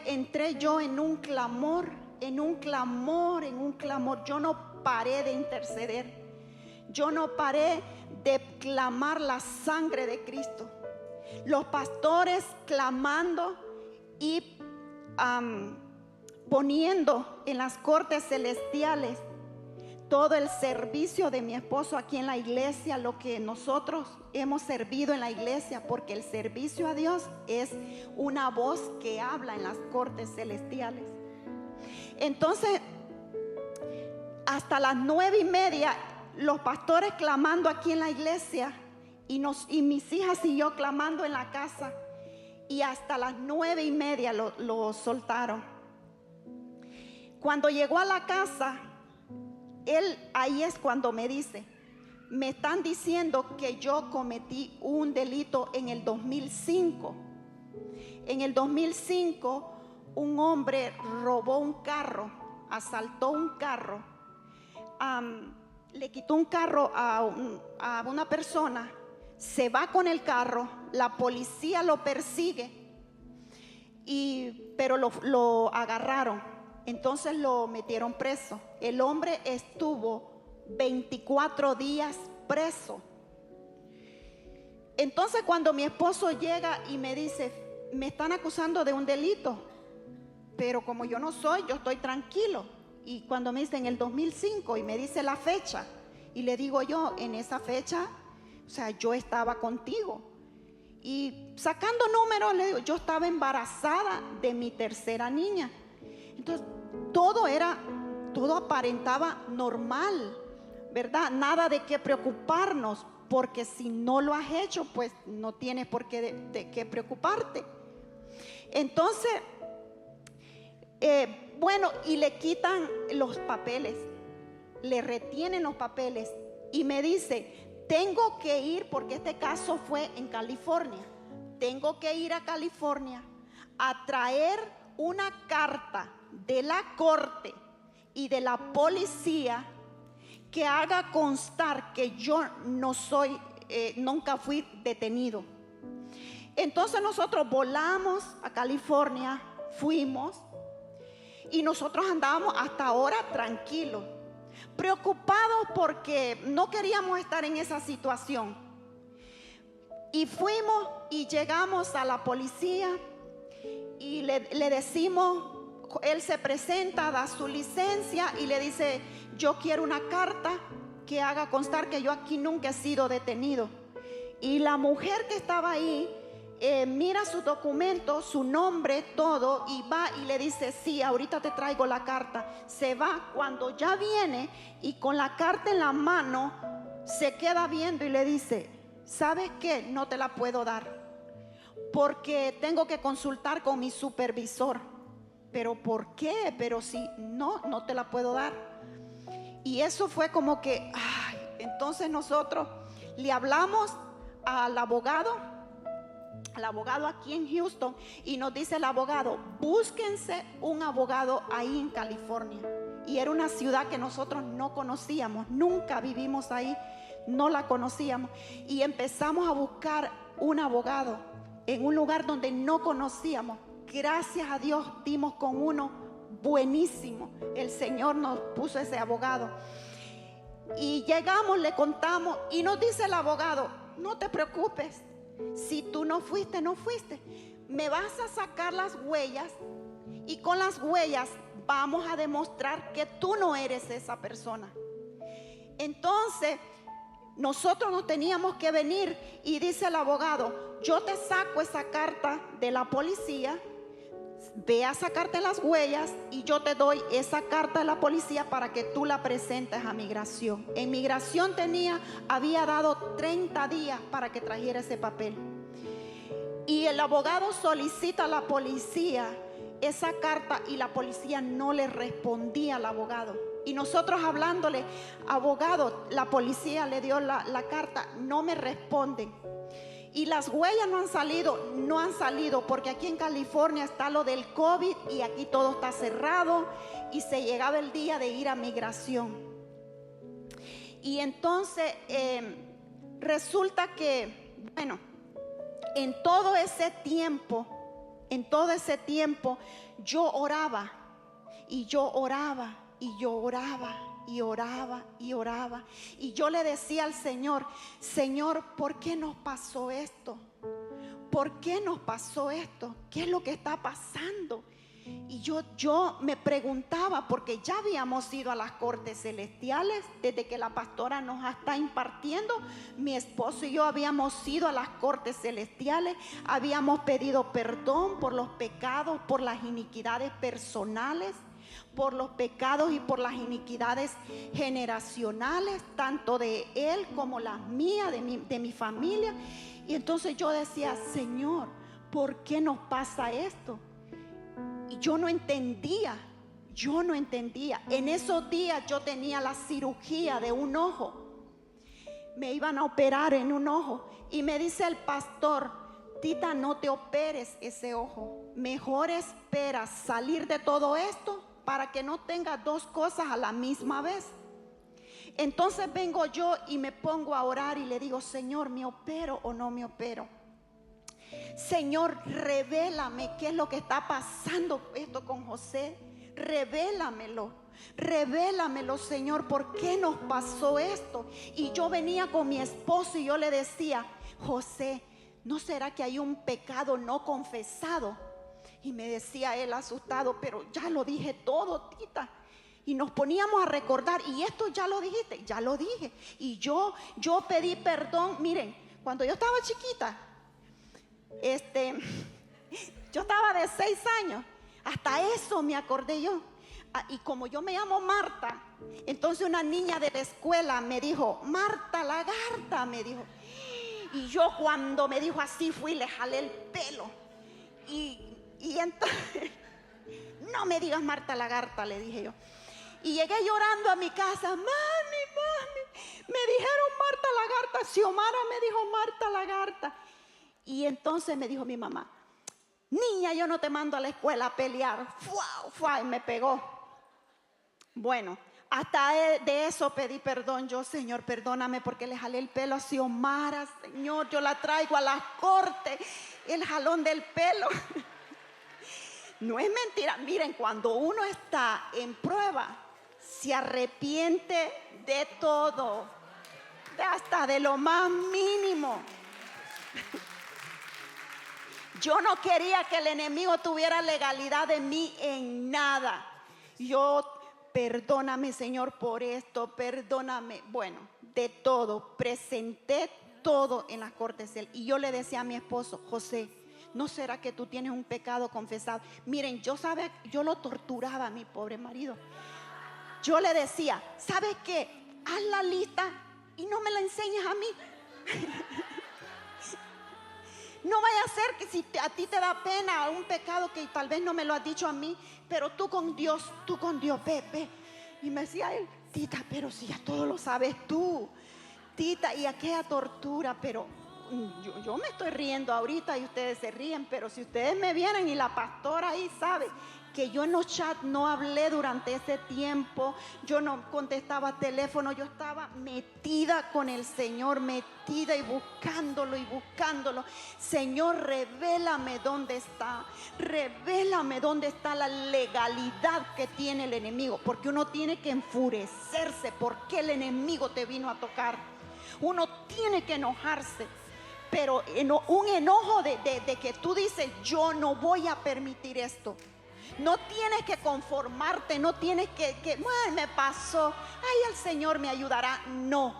entré yo en un clamor, en un clamor, en un clamor. Yo no paré de interceder. Yo no paré de clamar la sangre de Cristo. Los pastores clamando y poniendo en las cortes celestiales todo el servicio de mi esposo aquí en la iglesia, lo que nosotros hemos servido en la iglesia, porque el servicio a Dios es una voz que habla en las cortes celestiales. Entonces, hasta las 9:30, los pastores clamando aquí en la iglesia y mis hijas y yo clamando en la casa, y hasta las 9:30 lo soltaron. Cuando llegó a la casa, él ahí es cuando me dice, me están diciendo que yo cometí un delito en el 2005. En el 2005 un hombre robó un carro, asaltó un carro, le quitó un carro a una persona, se va con el carro, la policía lo persigue, pero lo agarraron, entonces lo metieron preso. El hombre estuvo 24 días preso. Entonces cuando mi esposo llega y me dice, me están acusando de un delito, pero como yo no soy, yo estoy tranquilo. Y cuando me dice en el 2005 y me dice la fecha, y le digo yo, en esa fecha, o sea, yo estaba contigo. Y sacando números, le digo, yo estaba embarazada de mi tercera niña. Entonces todo aparentaba normal, ¿verdad? Nada de qué preocuparnos, porque si no lo has hecho, pues no tienes por qué de qué preocuparte. Entonces, bueno, y le quitan los papeles, le retienen los papeles y me dice, tengo que ir, porque este caso fue en California, tengo que ir a California a traer una carta de la corte y de la policía que haga constar que yo no soy, nunca fui detenido. Entonces nosotros volamos a California, fuimos y nosotros andábamos hasta ahora tranquilos, preocupados porque no queríamos estar en esa situación. Y fuimos y llegamos a la policía y le decimos, él se presenta, da su licencia y le dice, yo quiero una carta que haga constar que yo aquí nunca he sido detenido. Y la mujer que estaba ahí mira sus documentos, su nombre, todo, y va y le dice, sí, ahorita te traigo la carta. Se va, cuando ya viene y con la carta en la mano se queda viendo y le dice, ¿sabes qué? No te la puedo dar porque tengo que consultar con mi supervisor. ¿Pero por qué? Pero si no te la puedo dar. Y eso fue como que, entonces nosotros le hablamos al abogado aquí en Houston, y nos dice el abogado, búsquense un abogado ahí en California. Y era una ciudad que nosotros no conocíamos, nunca vivimos ahí, no la conocíamos. Y empezamos a buscar un abogado en un lugar donde no conocíamos. Gracias a Dios dimos con uno buenísimo. El Señor nos puso ese abogado. Y llegamos, le contamos y nos dice el abogado, no te preocupes, si tú no fuiste, no fuiste. Me vas a sacar las huellas y con las huellas vamos a demostrar que tú no eres esa persona. Entonces nosotros nos teníamos que venir y dice el abogado, yo te saco esa carta de la policía, ve a sacarte las huellas y yo te doy esa carta de la policía para que tú la presentes a migración. En migración había dado 30 días para que trajera ese papel. Y el abogado solicita a la policía esa carta y la policía no le respondía al abogado. Y nosotros hablándole, abogado, la policía le dio la carta, no me responden. Y las huellas no han salido porque aquí en California está lo del COVID y aquí todo está cerrado y se llegaba el día de ir a migración. Y entonces resulta que, bueno, en todo ese tiempo yo oraba y yo oraba y yo oraba y oraba y oraba y yo le decía al Señor, Señor, ¿por qué nos pasó esto? ¿Por qué nos pasó esto? ¿Qué es lo que está pasando? Y yo me preguntaba, porque ya habíamos ido a las cortes celestiales, desde que la pastora nos está impartiendo, mi esposo y yo habíamos ido a las cortes celestiales, habíamos pedido perdón por los pecados, por las iniquidades personales, por los pecados y por las iniquidades generacionales, tanto de él como las mías, de mi familia. Y entonces yo decía, Señor, ¿por qué nos pasa esto? Y yo no entendía. Yo no entendía. En esos días yo tenía la cirugía de un ojo. Me iban a operar en un ojo. Y me dice el pastor: Tita, no te operes ese ojo. Mejor esperas salir de todo esto para que no tengas dos cosas a la misma vez. Entonces vengo yo y me pongo a orar y le digo: Señor, ¿me opero o no me opero? Señor, revélame qué es lo que está pasando esto con José. Revélamelo, revélamelo, Señor, ¿por qué nos pasó esto? Y yo venía con mi esposo y yo le decía: José, ¿no será que hay un pecado no confesado? Y me decía él asustado: pero ya lo dije todo, Tita. Y nos poníamos a recordar: ¿y esto ya lo dijiste? Ya lo dije. Y yo pedí perdón. Miren, cuando yo estaba chiquita, yo estaba de 6 años. Hasta eso me acordé yo. Y como yo me llamo Marta, entonces una niña de la escuela me dijo: Marta Lagarta, me dijo. Y yo, cuando me dijo así, fui y le jalé el pelo. Y entonces, no me digas Marta Lagarta, le dije yo. Y llegué llorando a mi casa: mami, me dijeron Marta Lagarta. Xiomara me dijo Marta Lagarta. Y entonces me dijo mi mamá: niña, yo no te mando a la escuela a pelear. ¡Fua! Y me pegó. Bueno, hasta de eso pedí perdón yo: Señor, perdóname porque le jalé el pelo a Xiomara. Señor, yo la traigo a las cortes, el jalón del pelo. No es mentira. Miren, cuando uno está en prueba, se arrepiente de todo, hasta de lo más mínimo. Yo no quería que el enemigo tuviera legalidad de mí en nada. Yo: perdóname, Señor, por esto, perdóname. Bueno, de todo, presenté todo en las cortes de él. Y yo le decía a mi esposo: José, ¿no será que tú tienes un pecado confesado? Miren, yo lo torturaba a mi pobre marido. Yo le decía: ¿sabes qué? Haz la lista y no me la enseñes a mí. No vaya a ser que si a ti te da pena un pecado que tal vez no me lo has dicho a mí, pero tú con Dios, ve. Y me decía él: Tita, pero si ya todo lo sabes tú, Tita, y aquella tortura. Pero yo me estoy riendo ahorita y ustedes se ríen, pero si ustedes me vieran, y la pastora ahí sabe que yo en los chats no hablé durante ese tiempo, yo no contestaba teléfono, yo estaba metida con el Señor, metida y buscándolo. Señor, revélame dónde está la legalidad que tiene el enemigo, porque uno tiene que enfurecerse porque el enemigo te vino a tocar. Uno tiene que enojarse, pero un enojo de que tú dices: yo no voy a permitir esto. No tienes que conformarte, no tienes que bueno, me pasó, ay, el Señor me ayudará. No.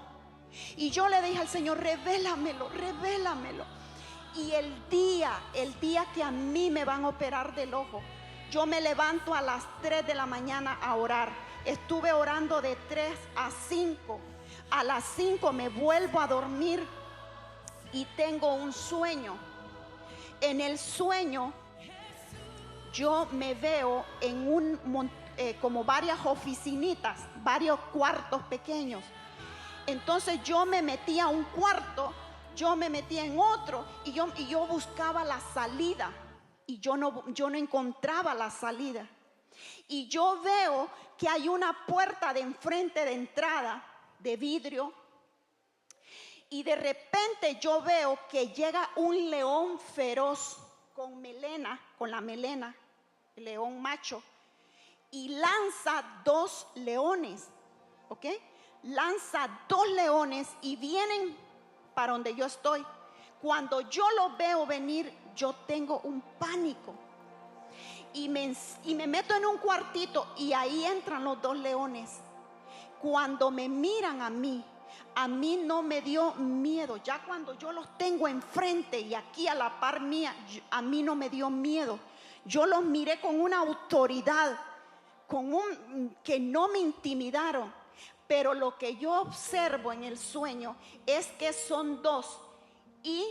Y yo le dije al Señor: revélamelo. Y el día que a mí me van a operar del ojo, yo me levanto a las 3 de la mañana a orar. Estuve orando de 3 a 5. A las 5 me vuelvo a dormir y tengo un sueño. En el sueño yo me veo en como varias oficinitas, varios cuartos pequeños. Entonces yo me metí a un cuarto, yo me metí en otro y yo buscaba la salida y yo no encontraba la salida. Y yo veo que hay una puerta de enfrente de entrada de vidrio y de repente yo veo que llega un león feroz con la melena, león macho, y lanza 2 leones, ¿ok? Lanza 2 leones y vienen para donde yo estoy. Cuando yo los veo venir, yo tengo un pánico y me meto en un cuartito y ahí entran los 2 leones. Cuando me miran a mí no me dio miedo. Ya cuando yo los tengo enfrente y aquí a la par mía, a mí no me dio miedo. Yo los miré con una autoridad, que no me intimidaron. Pero lo que yo observo en el sueño es que son 2 y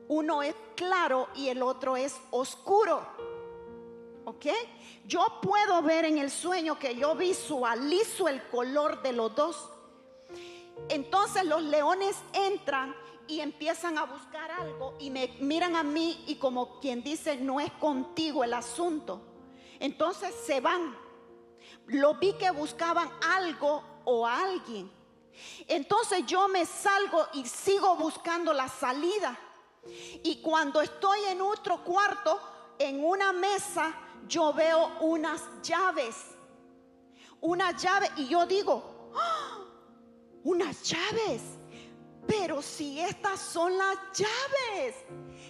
uno es claro y el otro es oscuro. ¿Ok? ¿ok? Yo puedo ver en el sueño que yo visualizo el color de los dos. Entonces los leones entran y empiezan a buscar algo y me miran a mí y como quien dice, no es contigo el asunto. Entonces se van. Lo vi que buscaban algo o a alguien. Entonces yo me salgo y sigo buscando la salida. Y cuando estoy en otro cuarto, en una mesa, yo veo unas llaves. Unas llaves y yo digo, ¡oh! Unas llaves. Pero si estas son las llaves,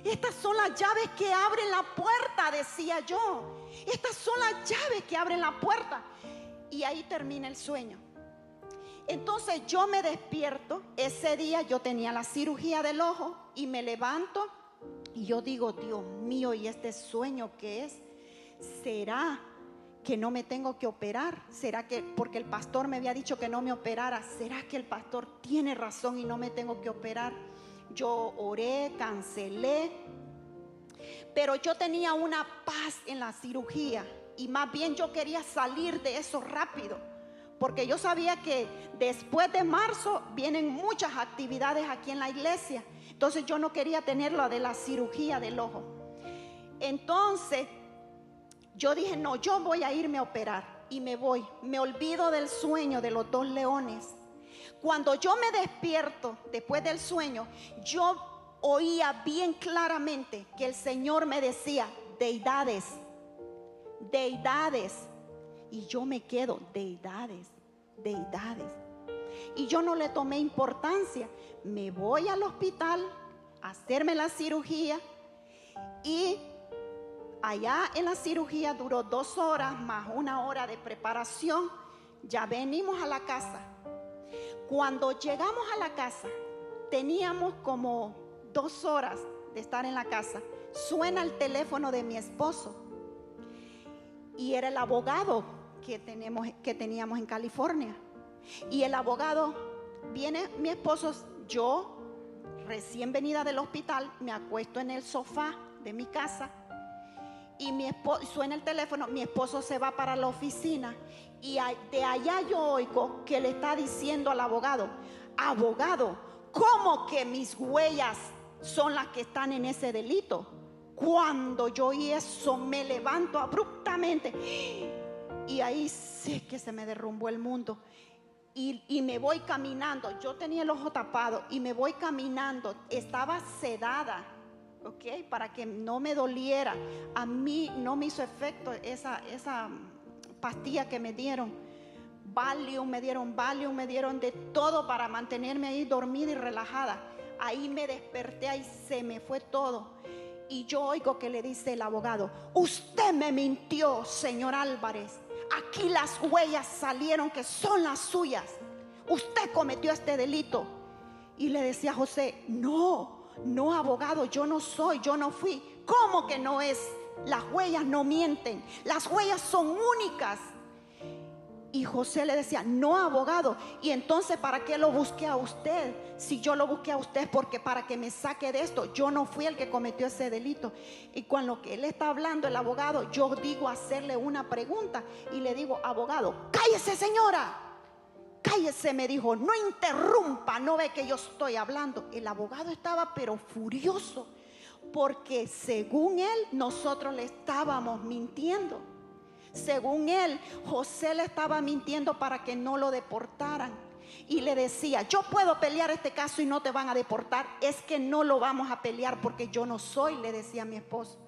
estas son las llaves que abren la puerta, decía yo. Estas son las llaves que abren la puerta. Y ahí termina el sueño. Entonces yo me despierto. Ese día yo tenía la cirugía del ojo y me levanto y yo digo, Dios mío, ¿y este sueño qué es? ¿Será que no me tengo que operar? ¿Será que porque el pastor me había dicho que no me operara? ¿Será que el pastor tiene razón y no me tengo que operar? Yo oré, cancelé, pero yo tenía una paz en la cirugía y más bien yo quería salir de eso rápido, porque yo sabía que después de marzo vienen muchas actividades aquí en la iglesia. Entonces yo no quería tener la de la cirugía del ojo. Entonces yo dije, no, yo voy a irme a operar y me voy. Me olvido del sueño de los dos leones. Cuando yo me despierto después del sueño, yo oía bien claramente que el Señor me decía, deidades, deidades. Y yo me quedo, deidades, deidades. Y yo no le tomé importancia. Me voy al hospital a hacerme la cirugía y allá en la cirugía duró 2 horas más 1 hora de preparación. Ya venimos a la casa. Cuando llegamos a la casa, teníamos como 2 horas de estar en la casa. Suena el teléfono de mi esposo y era el abogado que teníamos en California. Y el abogado viene, mi esposo, yo recién venida del hospital, me acuesto en el sofá de mi casa y suena el teléfono. Mi esposo se va para la oficina y de allá yo oigo que le está diciendo al abogado, abogado, ¿cómo que mis huellas son las que están en ese delito? Cuando yo oí eso me levanto abruptamente y ahí sé que se me derrumbó el mundo. Y me voy caminando. Yo tenía el ojo tapado y me voy caminando. Estaba sedada, ¿ok? Para que no me doliera. A mí no me hizo efecto esa pastilla que me dieron. Valium, me dieron de todo para mantenerme ahí dormida y relajada. Ahí me desperté, ahí se me fue todo. Y yo oigo que le dice el abogado, usted me mintió, señor Álvarez. Aquí las huellas salieron que son las suyas. Usted cometió este delito. Y le decía a José, no, abogado, yo no soy, yo no fui. ¿Cómo que no es? Las huellas no mienten, las huellas son únicas. Y José le decía, no, abogado. Y entonces, ¿para qué lo busqué a usted? Si yo lo busqué a usted porque para que me saque de esto. Yo no fui el que cometió ese delito. Y con lo que él está hablando, el abogado, yo digo hacerle una pregunta y le digo, abogado, cállese, señora, cállese, me dijo, no interrumpa, no ve que yo estoy hablando. El abogado estaba pero furioso porque según él nosotros le estábamos mintiendo. Según él, José le estaba mintiendo para que no lo deportaran. Y le decía, yo puedo pelear este caso y no te van a deportar. Es que no lo vamos a pelear porque yo no soy, le decía a mi esposo.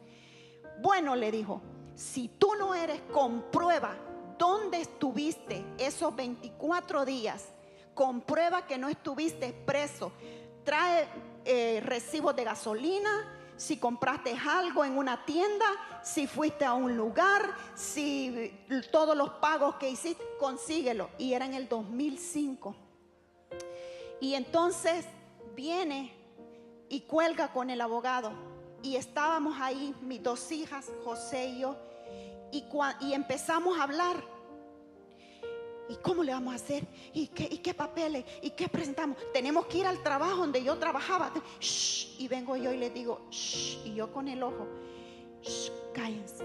Bueno, le dijo, si tú no eres, comprueba dónde estuviste esos 24 días. Comprueba que no estuviste preso. Trae recibos de gasolina, si compraste algo en una tienda, si fuiste a un lugar, si todos los pagos que hiciste, consíguelo. Y era en el 2005. Y entonces viene y cuelga con el abogado. Y estábamos ahí, mis 2 hijas, José y yo, y empezamos a hablar. ¿Y cómo le vamos a hacer? ¿Y qué papeles? ¿Y qué presentamos? Tenemos que ir al trabajo donde yo trabajaba. Shh. Y vengo yo y le digo, shh. Y yo con el ojo, shh, cállense,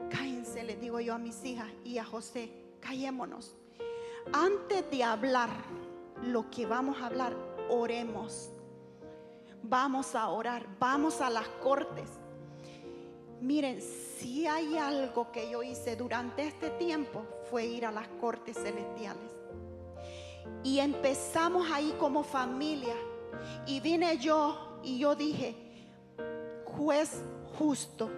cállense, digo yo a mis hijas y a José, callémonos. Antes de hablar lo que vamos a hablar, oremos. Vamos a orar, vamos a las cortes. Miren, si hay algo que yo hice durante este tiempo, fue ir a las cortes celestiales. Y empezamos ahí como familia. Y vine yo y yo dije, juez justo,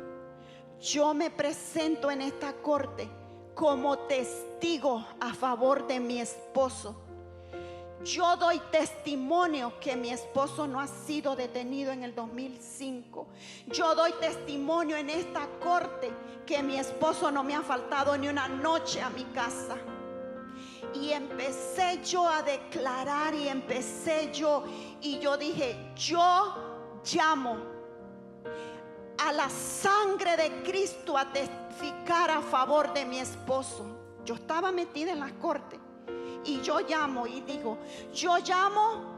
yo me presento en esta corte como testigo a favor de mi esposo. Yo doy testimonio que mi esposo no ha sido detenido en el 2005. Yo doy testimonio en esta corte que mi esposo no me ha faltado ni una noche a mi casa. Y empecé yo a declarar y yo dije, yo llamo a la sangre de Cristo a testificar a favor de mi esposo. Yo estaba metida en las cortes. Y yo llamo y digo, yo llamo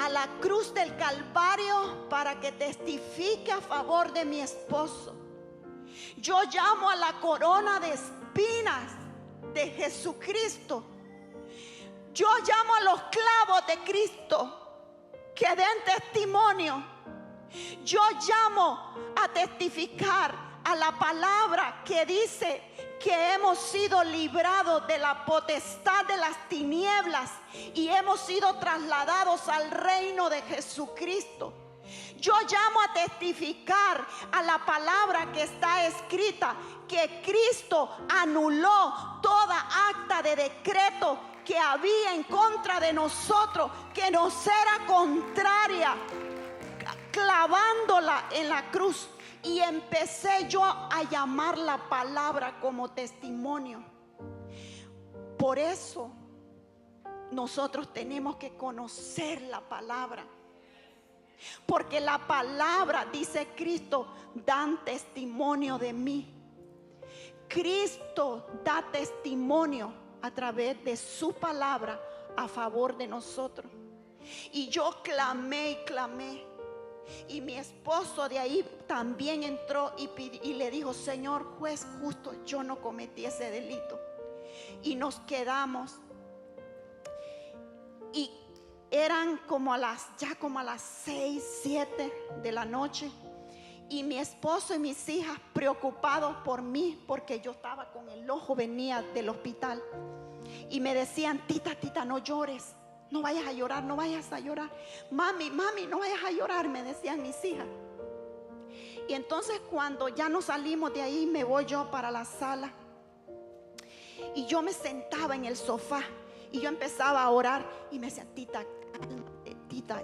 a la cruz del Calvario para que testifique a favor de mi esposo. Yo llamo a la corona de espinas de Jesucristo. Yo llamo a los clavos de Cristo que den testimonio. Yo llamo a testificar a la palabra que dice que hemos sido librados de la potestad de las tinieblas y hemos sido trasladados al reino de Jesucristo. Yo llamo a testificar a la palabra que está escrita, que Cristo anuló toda acta de decreto que había en contra de nosotros, que nos era contraria, clavándola en la cruz. Y empecé yo a llamar la palabra como testimonio. Por eso nosotros tenemos que conocer la palabra. Porque la palabra, dice Cristo, dan testimonio de mí. Cristo da testimonio a través de su palabra a favor de nosotros. Y yo clamé y clamé. Y mi esposo de ahí también entró y le dijo, Señor juez justo, yo no cometí ese delito. Y nos quedamos. Y eran como a las 6, 7 de la noche. Y mi esposo y mis hijas preocupados por mí, porque yo estaba con el ojo, venía del hospital. Y me decían, tita, no llores. No vayas a llorar, no vayas a llorar. Mami, no vayas a llorar, me decían mis hijas. Y entonces cuando ya nos salimos de ahí, me voy yo para la sala. Y yo me sentaba en el sofá y yo empezaba a orar. Y me decían, tita, tita,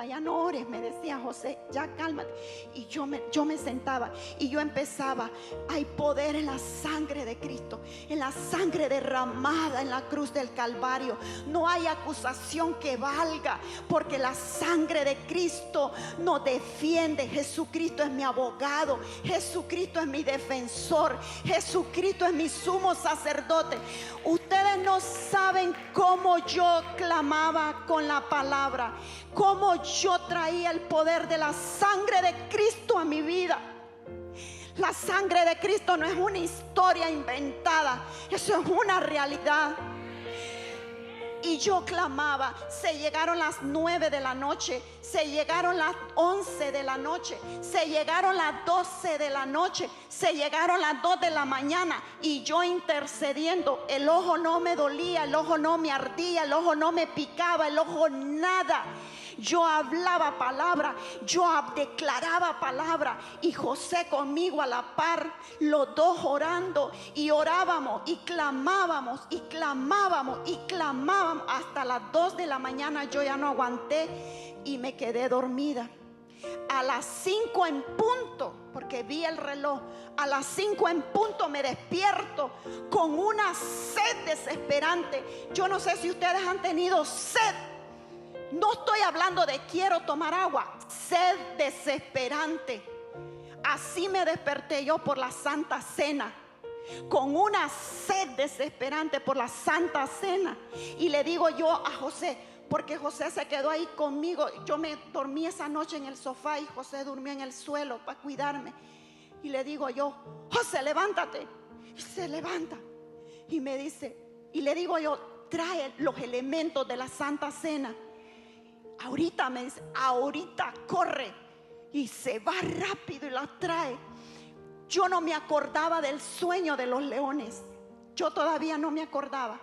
ya no ores, me decía José, ya cálmate. Y yo me sentaba y yo empezaba, hay poder en la sangre de Cristo, en la sangre derramada en la cruz del Calvario. No hay acusación que valga, porque la sangre de Cristo nos defiende. Jesucristo es mi abogado, Jesucristo es mi defensor, Jesucristo es mi sumo sacerdote. Ustedes no saben cómo yo clamaba con la palabra, cómo yo traía el poder de la sangre de Cristo a mi vida. La sangre de Cristo no es una historia inventada, eso es una realidad. Y yo clamaba, se llegaron las 9 de la noche, se llegaron las 11 de la noche, se llegaron las 12 de la noche, se llegaron las 2 de la mañana. Y yo intercediendo, el ojo no me dolía, el ojo no me ardía, el ojo no me picaba, el ojo nada. Yo hablaba palabra, yo declaraba palabra, y José conmigo a la par, los dos orando, y orábamos y clamábamos y clamábamos y clamábamos hasta las 2 de la mañana. Yo ya no aguanté y me quedé dormida. A las 5 en punto, porque vi el reloj, a las 5 en punto me despierto con una sed desesperante. Yo no sé si ustedes han tenido sed. No estoy hablando de quiero tomar agua, sed desesperante. Así me desperté yo por la Santa Cena, con una sed desesperante por la Santa Cena. Y le digo yo a José, porque José se quedó ahí conmigo. Yo me dormí esa noche en el sofá y José durmió en el suelo para cuidarme. Y le digo yo, José, levántate. Y se levanta y me dice, y le digo yo, trae los elementos de la Santa Cena. Ahorita, me dice, ahorita corre. Y se va rápido y las trae. Yo no me acordaba del sueño de los leones. Yo todavía no me acordaba.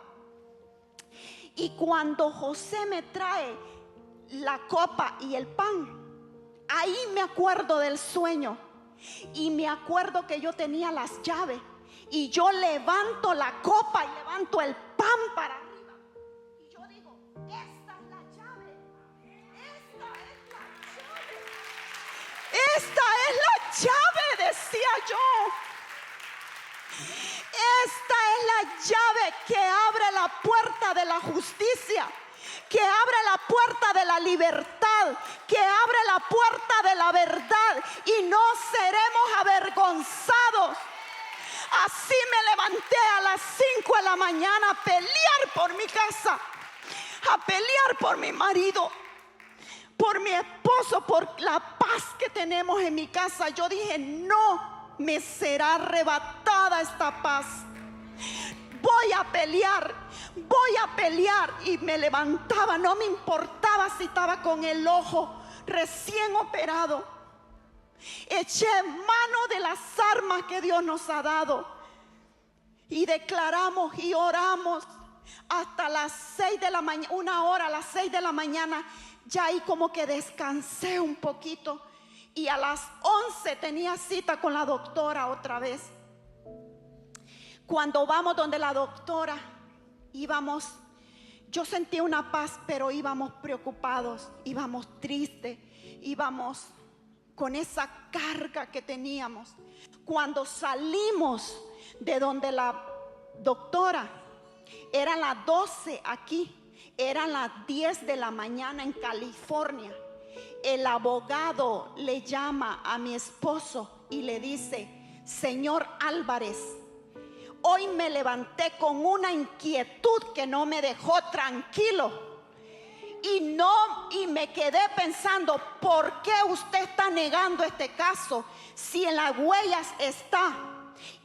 Y cuando José me trae la copa y el pan, ahí me acuerdo del sueño. Y me acuerdo que yo tenía las llaves. Y yo levanto la copa y levanto el pan para arriba. Y yo digo, esta es la llave. Esta es la llave. Esta es la llave, decía yo. Esta es la llave que abre la puerta de la justicia, que abre la puerta de la libertad, que abre la puerta de la verdad, y no seremos avergonzados. Así me levanté a las 5 de la mañana a pelear por mi casa, a pelear por mi marido, por mi esposo, por la paz que tenemos en mi casa. Yo dije, no me será arrebatada esta paz. Voy a pelear, voy a pelear. Y me levantaba, no me importaba si estaba con el ojo recién operado. Eché mano de las armas que Dios nos ha dado y declaramos y oramos hasta las 6 de la mañana, una hora, a las 6 de la mañana. Ya ahí como que descansé un poquito, y a las 11 tenía cita con la doctora otra vez. Cuando vamos donde la doctora, íbamos, yo sentí una paz, pero íbamos preocupados, íbamos tristes, íbamos con esa carga que teníamos. Cuando salimos de donde la doctora, eran las 12 aquí, eran las 10 de la mañana en California. El abogado le llama a mi esposo y le dice, señor Álvarez, hoy me levanté con una inquietud que no me dejó tranquilo. Y me quedé pensando, ¿por qué usted está negando este caso si en las huellas está?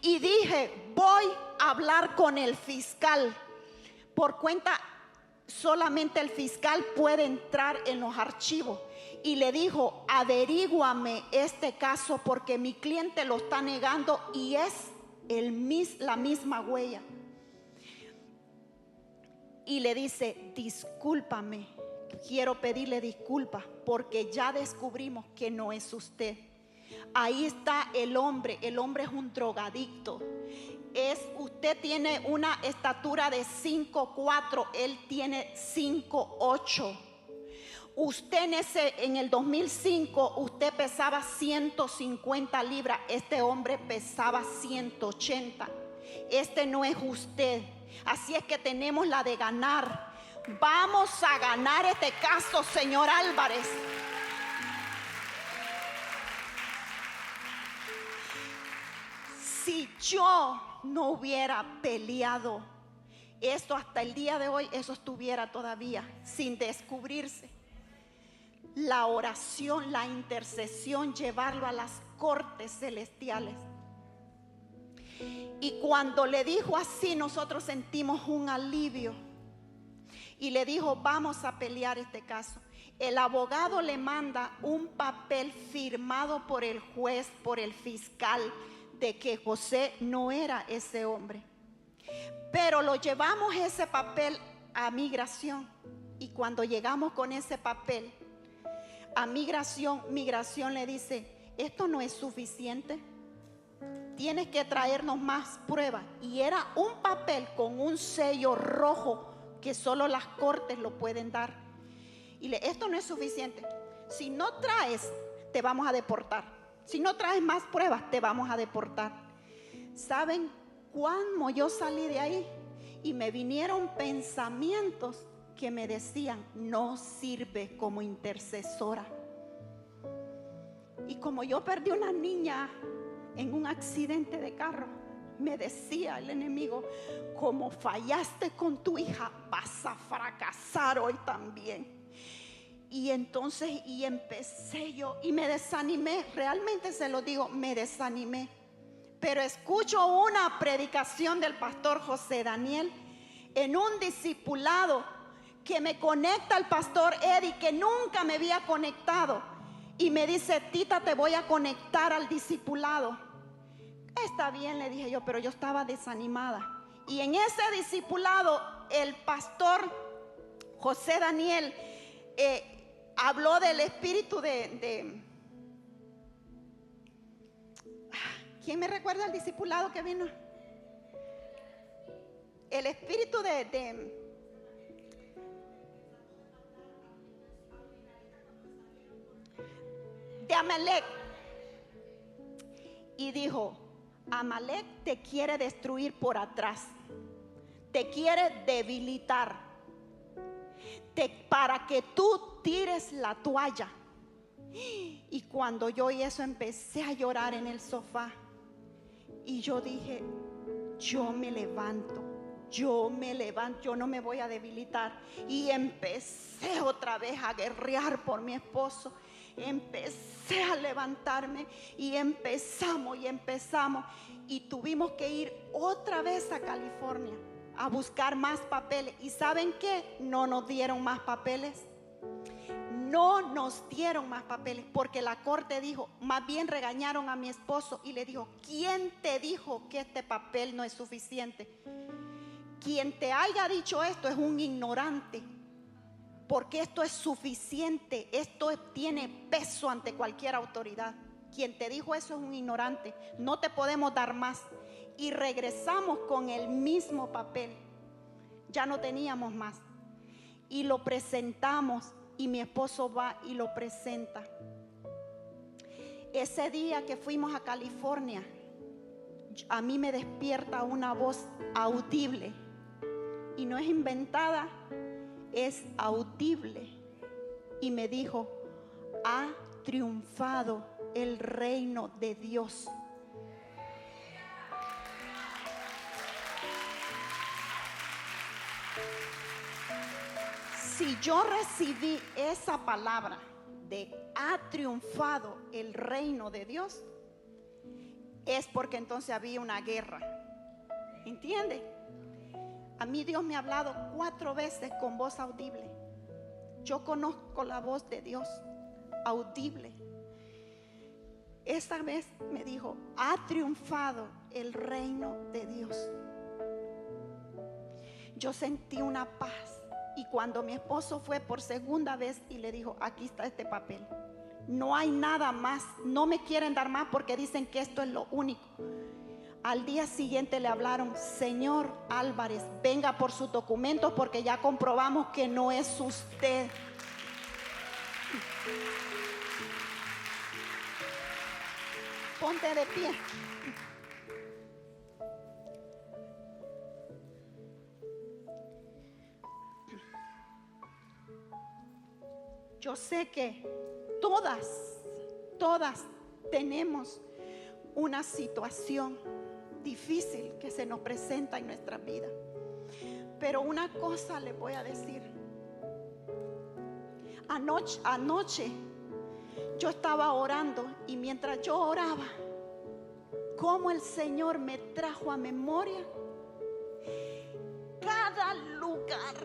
Y dije, voy a hablar con el fiscal. Por cuenta, solamente el fiscal puede entrar en los archivos. Y le dijo, averíguame este caso porque mi cliente lo está negando y es la misma huella. Y le dice, discúlpame, quiero pedirle disculpas porque ya descubrimos que no es usted. Ahí está el hombre es un drogadicto. Usted tiene una estatura de 5'4", él tiene 5'8". Usted en el 2005, usted pesaba 150 libras, este hombre pesaba 180. Este no es usted. Así es que tenemos la de ganar. Vamos a ganar este caso, señor Álvarez. Si yo no hubiera peleado, esto hasta el día de hoy, eso estuviera todavía sin descubrirse. La oración, la intercesión, llevarlo a las cortes celestiales. Y cuando le dijo así, nosotros sentimos un alivio. Y le dijo, vamos a pelear este caso. El abogado le manda un papel firmado por el juez, por el fiscal, de que José no era ese hombre. Pero lo llevamos ese papel a migración. Y cuando llegamos con ese papel a migración le dice, esto no es suficiente, tienes que traernos más pruebas. Y era un papel con un sello rojo que solo las cortes lo pueden dar. Y esto no es suficiente, si no traes, te vamos a deportar. Si no traes más pruebas, te vamos a deportar. ¿Saben cuándo yo salí de ahí? Y me vinieron pensamientos que me decían, no sirve como intercesora. Y como yo perdí una niña en un accidente de carro, me decía el enemigo, como fallaste con tu hija, vas a fracasar hoy también. Y entonces, y empecé yo, y me desanimé, realmente se lo digo, me desanimé. Pero escucho una predicación del pastor José Daniel en un discipulado que me conecta al pastor Eddie, que nunca me había conectado. Y me dice: Tita, te voy a conectar al discipulado. Está bien, le dije yo, pero yo estaba desanimada. Y en ese discipulado, el pastor José Daniel habló del espíritu de ¿quién me recuerda el discipulado que vino? El espíritu de Amalek. Y dijo: Amalek te quiere destruir por atrás, te quiere debilitar, para que tú tires la toalla. Y cuando yo oí eso, empecé a llorar en el sofá. Y yo dije: yo me levanto, yo no me voy a debilitar. Y empecé otra vez a guerrear por mi esposo. Empecé a levantarme y empezamos. Y tuvimos que ir otra vez a California a buscar más papeles. ¿Y saben qué? No nos dieron más papeles. No nos dieron más papeles porque la corte dijo, más bien regañaron a mi esposo y le dijo: ¿quién te dijo que este papel no es suficiente? Quien te haya dicho esto es un ignorante, porque esto es suficiente, esto tiene peso ante cualquier autoridad. Quien te dijo eso es un ignorante, no te podemos dar más. Y regresamos con el mismo papel, ya no teníamos más. Y lo presentamos y mi esposo va y lo presenta. Ese día que fuimos a California, a mí me despierta una voz audible. Y no es inventada, es audible. Y me dijo: ha triunfado el reino de Dios. Si yo recibí esa palabra de ha triunfado el reino de Dios, es porque entonces había una guerra. ¿Entiende? A mí Dios me ha hablado 4 veces con voz audible. Yo conozco la voz de Dios audible. Esta vez me dijo: ha triunfado el reino de Dios. Yo sentí una paz. Y cuando mi esposo fue por segunda vez y le dijo: aquí está este papel, no hay nada más, no me quieren dar más porque dicen que esto es lo único. Al día siguiente le hablaron: señor Álvarez, venga por sus documentos porque ya comprobamos que no es usted. Ponte de pie. Yo sé que todas tenemos una situación difícil que se nos presenta en nuestra vida. Pero una cosa les voy a decir. Anoche yo estaba orando y mientras yo oraba, como el Señor me trajo a memoria cada lugar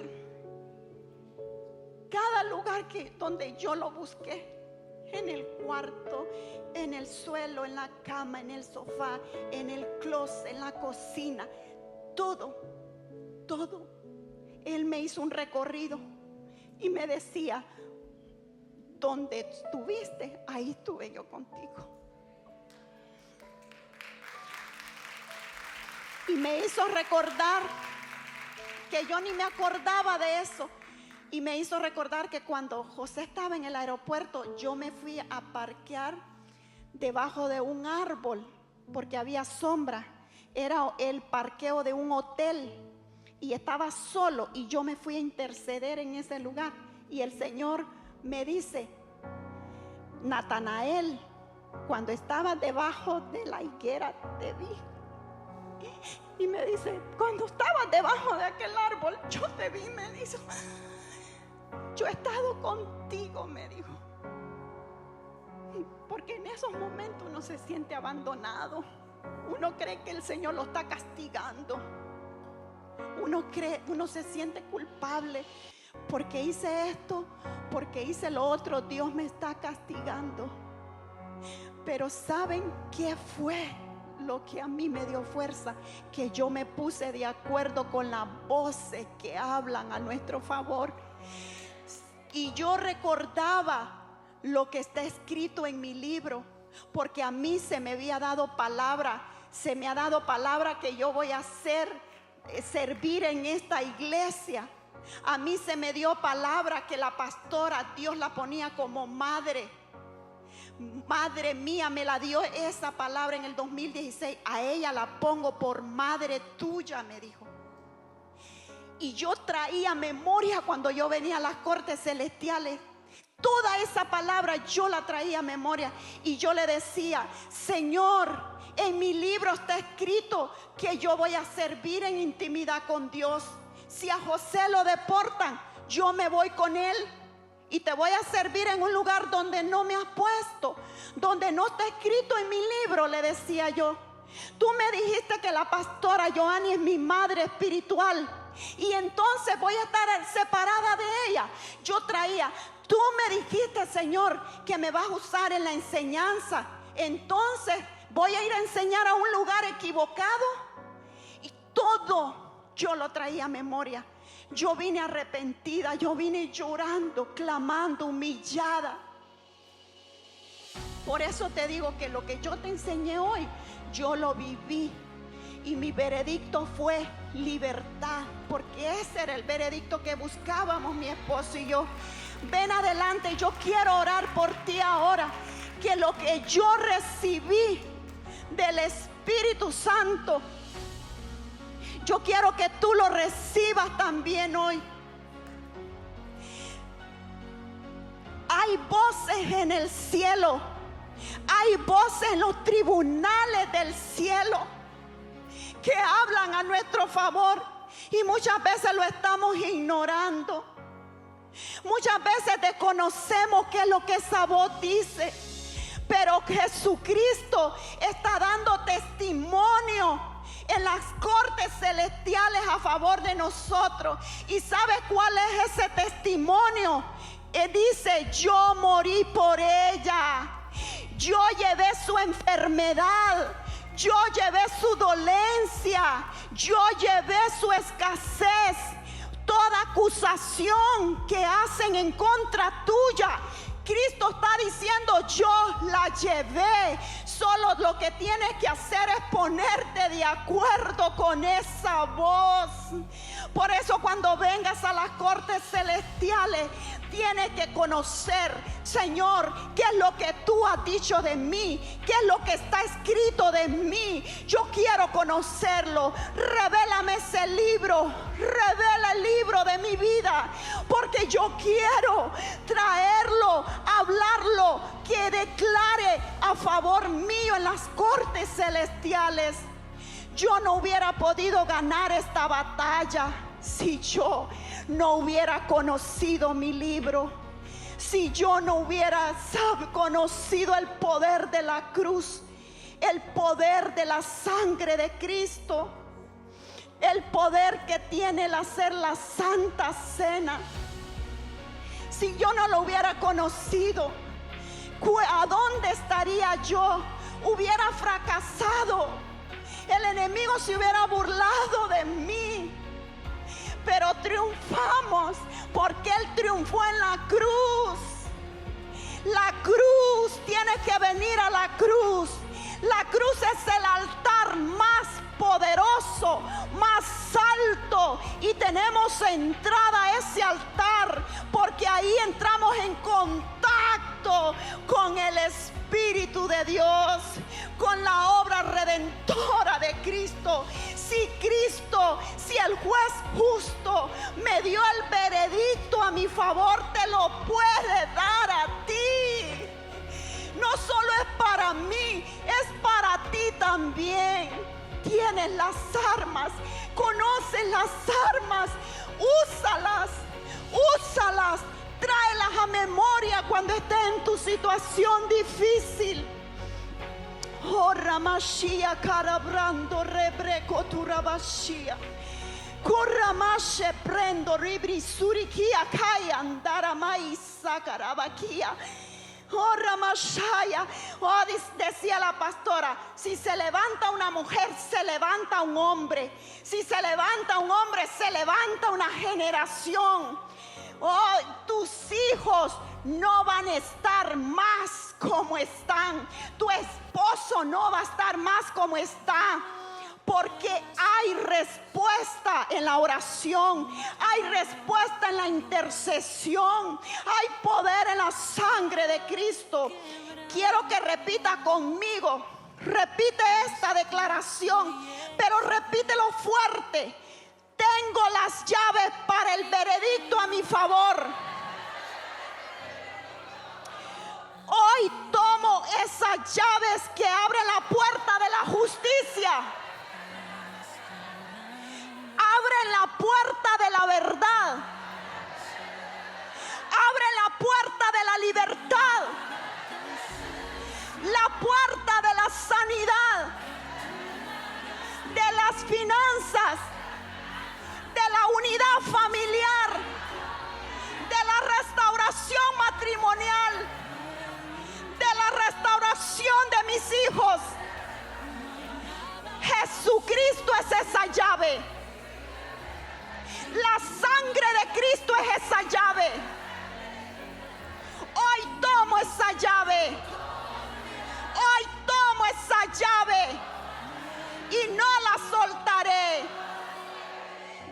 donde yo lo busqué. En el cuarto, en el suelo, en la cama, en el sofá, en el closet, en la cocina, todo. Él me hizo un recorrido y me decía: donde estuviste, ahí estuve yo contigo. Y me hizo recordar que yo ni me acordaba de eso. Y me hizo recordar que cuando José estaba en el aeropuerto, yo me fui a parquear debajo de un árbol porque había sombra. Era el parqueo de un hotel y estaba solo, y yo me fui a interceder en ese lugar. Y el Señor me dice: Natanael, cuando estaba debajo de la higuera te vi. Y me dice: cuando estabas debajo de aquel árbol yo te vi, me dice. yo he estado contigo, me dijo. Porque en esos momentos uno se siente abandonado. Uno cree que el Señor lo está castigando. Uno se siente culpable. Porque hice esto, porque hice lo otro, Dios me está castigando. Pero ¿saben qué fue lo que a mí me dio fuerza? Que yo me puse de acuerdo con las voces que hablan a nuestro favor. Y yo recordaba lo que está escrito en mi libro, porque a mí se me había dado palabra. Se me ha dado palabra que yo voy a servir en esta iglesia. A mí se me dio palabra que la pastora, Dios la ponía como madre. Madre mía, me la dio esa palabra en el 2016. A ella la pongo por madre tuya, me dijo. Y yo traía memoria cuando yo venía a las cortes celestiales. Toda esa palabra yo la traía a memoria. Y yo le decía: Señor, en mi libro está escrito que yo voy a servir en intimidad con Dios. Si a José lo deportan, yo me voy con él. Y te voy a servir en un lugar donde no me has puesto, donde no está escrito en mi libro, le decía yo. Tú me dijiste que la pastora Joanny es mi madre espiritual, y entonces voy a estar separada de ella. Yo traía: tú me dijiste, Señor, que me vas a usar en la enseñanza, entonces voy a ir a enseñar a un lugar equivocado. Y todo yo lo traía a memoria. Yo vine arrepentida, yo vine llorando, clamando, humillada. Por eso te digo que lo que yo te enseñé hoy, yo lo viví. Y mi veredicto fue libertad, porque ese era el veredicto que buscábamos mi esposo y yo. Ven adelante, yo quiero orar por ti ahora. Que lo que yo recibí del Espíritu Santo, yo quiero que tú lo recibas también hoy. Hay voces en el cielo. Hay voces en los tribunales del cielo que hablan a nuestro favor. Y muchas veces lo estamos ignorando. Muchas veces desconocemos qué es lo que esa voz dice. Pero Jesucristo está dando testimonio en las cortes celestiales a favor de nosotros. ¿Y sabes cuál es ese testimonio? Dice: yo morí por ella, yo llevé su enfermedad, yo llevé su dolencia, yo llevé su escasez. Toda acusación que hacen en contra tuya, Cristo está diciendo: yo la llevé. Solo lo que tienes que hacer es ponerte de acuerdo con esa voz. Por eso cuando vengas a las cortes celestiales, tienes que conocer: Señor, ¿qué es lo que tú has dicho de mí? ¿Qué es lo que está escrito de mí? Yo quiero conocerlo. Revélame ese libro. Revela el libro de mi vida, porque yo quiero traerlo, hablarlo, que declare a favor mío en las cortes celestiales. Yo no hubiera podido ganar esta batalla si yo no hubiera conocido mi libro, si yo no hubiera conocido el poder de la cruz, el poder de la sangre de Cristo, el poder que tiene el hacer la Santa Cena. Si yo no lo hubiera conocido, ¿a dónde estaría yo? Hubiera fracasado. El enemigo se hubiera burlado de mí. Pero triunfamos porque Él triunfó en la cruz. La cruz, tienes que venir a la cruz. La cruz es el altar más poderoso, más alto, y tenemos entrada a ese altar porque ahí entramos en contacto con el Espíritu de Dios, con la obra redentora de Cristo. Si el juez justo me dio el veredicto a mi favor, te lo puede dar a ti. No solo es para mí, es para ti también. Tienes las armas, conoces las armas, úsalas, a memoria cuando estés en tu situación difícil. Oh, Ramashia carabrando rebreco turabashia. Kurramashe prendo ribri surikia kaya andara maisa carabaquia. Oh, Ramashaya. Oh, decía la pastora, si se levanta una mujer, se levanta un hombre. Si se levanta un hombre, se levanta una generación. Oh, tus hijos no van a estar más como están. Tu esposo no va a estar más como está. Porque hay respuesta en la oración, hay respuesta en la intercesión, hay poder en la sangre de Cristo. Quiero que repita conmigo, repite esta declaración, pero repítelo fuerte. Tengo las llaves para el veredicto a mi favor. Hoy tomo esas llaves que abren la puerta de la justicia. Abren la puerta de la verdad. Abren la puerta de la libertad. La puerta de la sanidad. De las finanzas. De la unidad familiar. De la restauración matrimonial. De la restauración de mis hijos. Jesucristo es esa llave. La sangre de Cristo es esa llave. Hoy tomo esa llave. Hoy tomo esa llave y no la soltaré.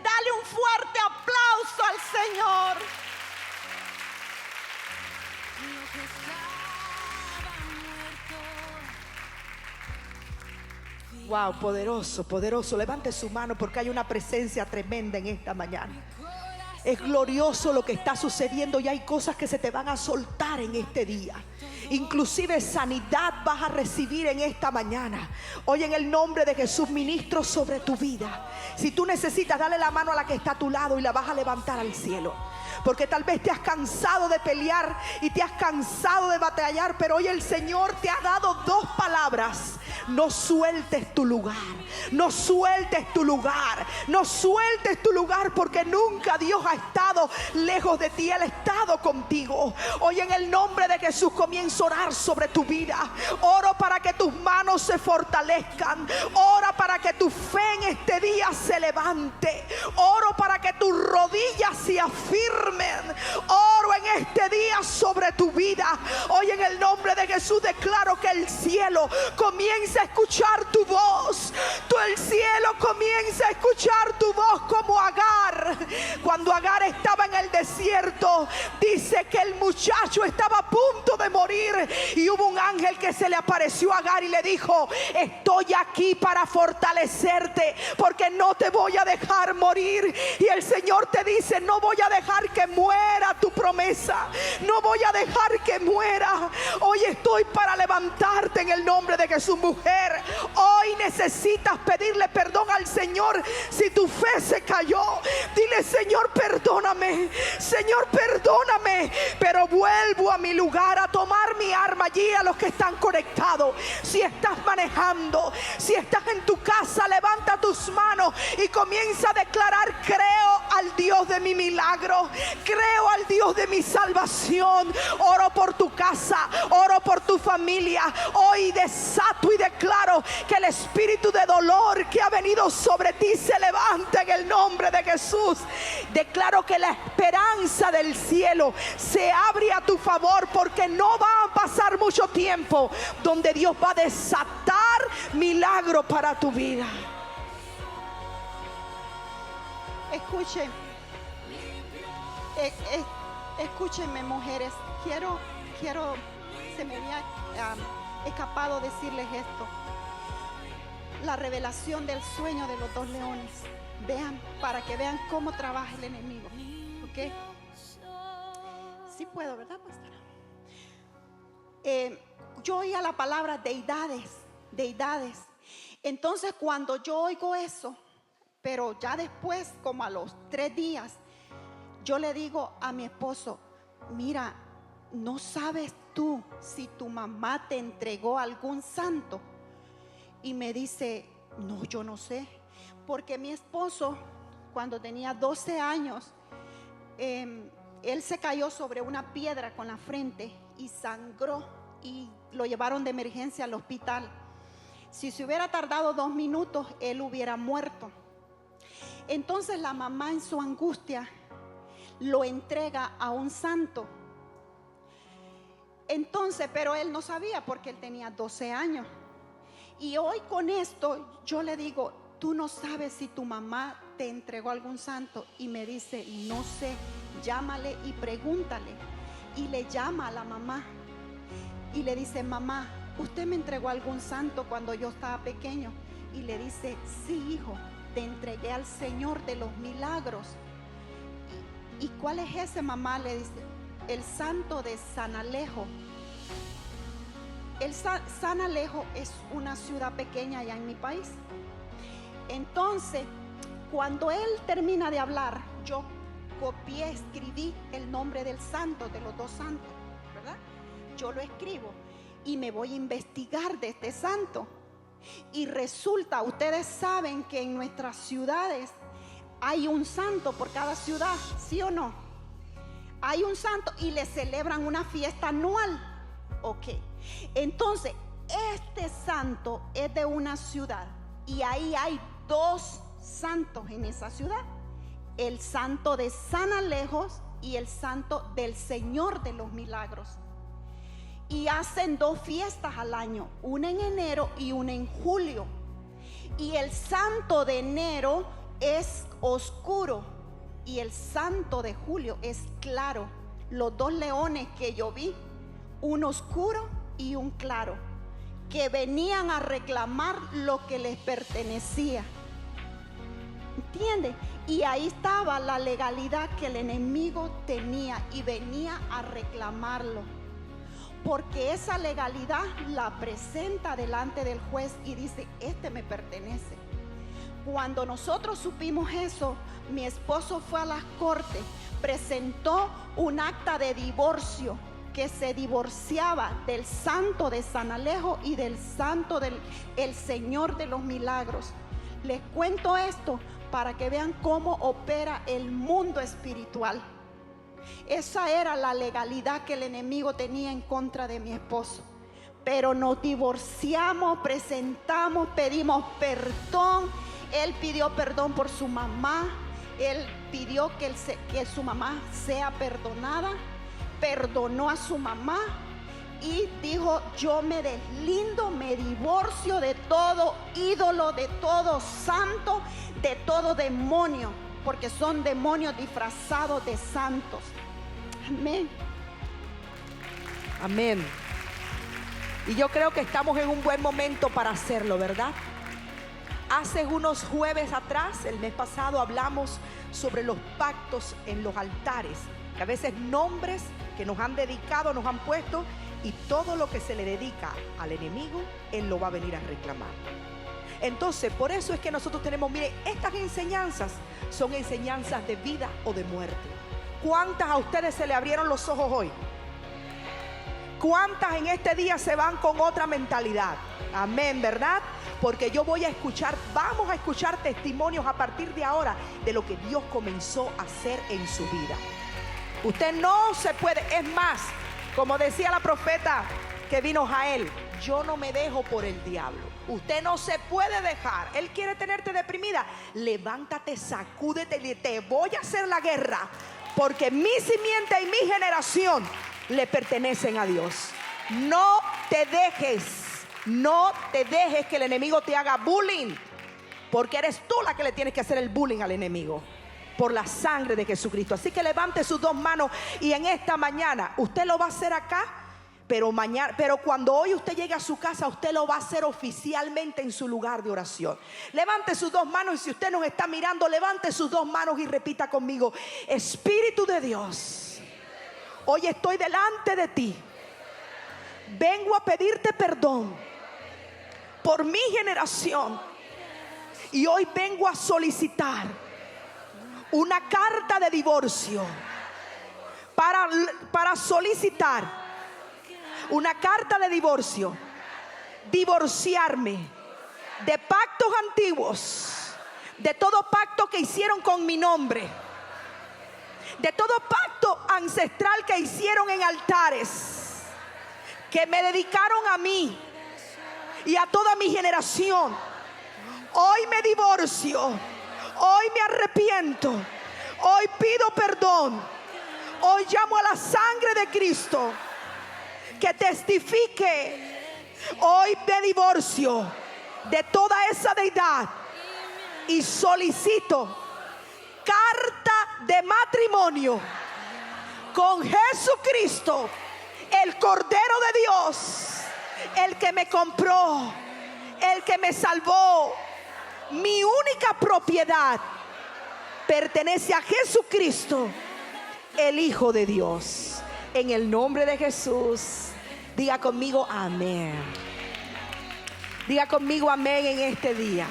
Dale un fuerte aplauso al Señor. Wow, poderoso, poderoso. Levante su mano porque hay una presencia tremenda en esta mañana. Es glorioso lo que está sucediendo y hay cosas que se te van a soltar en este día. Inclusive sanidad vas a recibir en esta mañana. Hoy en el nombre de Jesús ministro sobre tu vida. Si tú necesitas, dale la mano a la que está a tu lado y la vas a levantar al cielo. Porque tal vez te has cansado de pelear y te has cansado de batallar, pero hoy el Señor te ha dado dos palabras. No sueltes tu lugar. No sueltes tu lugar. No sueltes tu lugar, porque nunca Dios ha estado lejos de ti. Él ha estado contigo. Hoy en el nombre de Jesús comienzo a orar sobre tu vida. Oro para que tus manos se fortalezcan. Ora para que tu fe en este día se levante. Oro para que tus rodillas se afirmen. Oro en este día sobre tu vida. Hoy en el nombre de Jesús declaro que el cielo comienza a escuchar tu voz. El cielo comienza a escuchar tu voz como Agar. Cuando Agar estaba en el desierto, dice que el muchacho estaba a punto de morir y hubo un ángel que se le apareció a Agar y le dijo: estoy aquí para fortalecerte, porque no te voy a dejar morir. Y el Señor te dice: no voy a dejar que muera tu promesa, no voy a dejar que muera. Hoy estoy para levantarte en el nombre de Jesús. Mujer, hoy necesitas pedirle perdón al Señor si tu fe se cayó. Dile: Señor, perdóname, Señor, perdóname, pero vuelvo a mi lugar a tomar mi arma. Allí a los que están conectados, si estás manejando, si estás en tu casa, levanta tus manos y comienza a declarar: creo al Dios de mi milagro, creo al Dios de mi salvación. Oro por tu casa, oro por tu familia. Hoy desato y declaro que el espíritu de dolor que ha venido sobre ti se levanta en el nombre de Jesús. Declaro que la esperanza del cielo se abre a tu favor, porque no va a pasar mucho tiempo donde Dios va a desatar milagro para tu vida. Escuchen, escúchenme, mujeres. Quiero, se me había escapado decirles esto. La revelación del sueño de los dos leones. Vean, para que vean cómo trabaja el enemigo. ¿Ok? Sí puedo, ¿verdad, pastora? Yo oía la palabra deidades. Entonces, cuando yo oigo eso, pero ya después, como a los 3 días, yo le digo a mi esposo: mira, ¿no sabes tú si tu mamá te entregó algún santo? Y me dice, no, yo no sé, porque mi esposo, cuando tenía 12 años, él se cayó sobre una piedra con la frente y sangró y lo llevaron de emergencia al hospital. Si se hubiera tardado 2 minutos, él hubiera muerto. Entonces la mamá, en su angustia, lo entrega a un santo. Entonces, pero él no sabía porque él tenía 12 años. Y hoy con esto yo le digo, tú no sabes si tu mamá te entregó algún santo. Y me dice, no sé, llámale y pregúntale. Y le llama a la mamá y le dice, mamá, ¿usted me entregó algún santo cuando yo estaba pequeño? Y le dice, sí, hijo, te entregué al Señor de los milagros. ¿Y cuál es ese, mamá? Le dice, el santo de San Alejo. San Alejo es una ciudad pequeña allá en mi país. Entonces, cuando él termina de hablar, yo copié, escribí el nombre del santo, de los 2 santos, ¿verdad? Yo lo escribo y me voy a investigar de este santo. Y resulta, ustedes saben que en nuestras ciudades hay un santo por cada ciudad, ¿sí o no? Hay un santo y le celebran una fiesta anual. Ok, entonces este santo es de una ciudad y ahí hay 2 santos en esa ciudad: el santo de San Alejo y el santo del Señor de los Milagros. Y hacen 2 fiestas al año, una en enero y una en julio. Y el santo de enero es oscuro y el santo de julio es claro. Los 2 leones que yo vi, un oscuro y un claro, que venían a reclamar lo que les pertenecía. ¿Entiende? Y ahí estaba la legalidad que el enemigo tenía y venía a reclamarlo, porque esa legalidad la presenta delante del juez y dice, este me pertenece. Cuando nosotros supimos eso, mi esposo fue a las cortes, presentó un acta de divorcio, que se divorciaba del santo de San Alejo y del santo del Señor de los Milagros. Les cuento esto para que vean cómo opera el mundo espiritual. Esa era la legalidad que el enemigo tenía en contra de mi esposo. Pero nos divorciamos, presentamos, pedimos perdón. Él pidió perdón por su mamá. Él pidió que su mamá sea perdonada. Perdonó a su mamá y dijo, yo me deslindo, me divorcio de todo ídolo, de todo santo, de todo demonio, porque son demonios disfrazados de santos. Amén. Amén. Y yo creo que estamos en un buen momento para hacerlo, ¿verdad? Hace unos jueves atrás, el mes pasado, hablamos sobre los pactos en los altares, que a veces nombres que nos han dedicado, nos han puesto, y todo lo que se le dedica al enemigo, él lo va a venir a reclamar. Entonces, por eso es que nosotros tenemos, mire, estas enseñanzas son enseñanzas de vida o de muerte. ¿Cuántas a ustedes se le abrieron los ojos hoy? ¿Cuántas en este día se van con otra mentalidad? Amén, ¿verdad? Porque yo voy a escuchar, vamos a escuchar testimonios a partir de ahora de lo que Dios comenzó a hacer en su vida. Usted no se puede, es más, como decía la profeta que vino Jael, yo no me dejo por el diablo. Usted no se puede dejar. Él quiere tenerte deprimida. Levántate, sacúdete y te voy a hacer la guerra, porque mi simiente y mi generación le pertenecen a Dios. No te dejes que el enemigo te haga bullying, porque eres tú la que le tienes que hacer el bullying al enemigo, por la sangre de Jesucristo. Así que levante sus 2 manos y en esta mañana usted lo va a hacer acá, pero cuando hoy usted llegue a su casa, usted lo va a hacer oficialmente en su lugar de oración. Levante sus 2 manos y si usted nos está mirando, levante sus 2 manos y repita conmigo: Espíritu de Dios, hoy estoy delante de ti. Vengo a pedirte perdón por mi generación y hoy vengo a solicitar una carta de divorcio para solicitar una carta de divorcio, divorciarme de pactos antiguos, de todo pacto que hicieron con mi nombre, de todo pacto ancestral que hicieron en altares, que me dedicaron a mí y a toda mi generación. Hoy me divorcio, hoy me arrepiento, hoy pido perdón, hoy llamo a la sangre de Cristo que testifique. Hoy me divorcio de toda esa deidad y solicito carta de matrimonio con Jesucristo, el Cordero de Dios, el que me compró, el que me salvó. Mi única propiedad pertenece a Jesucristo, el Hijo de Dios. En el nombre de Jesús, diga conmigo amén. Diga conmigo amén en este día.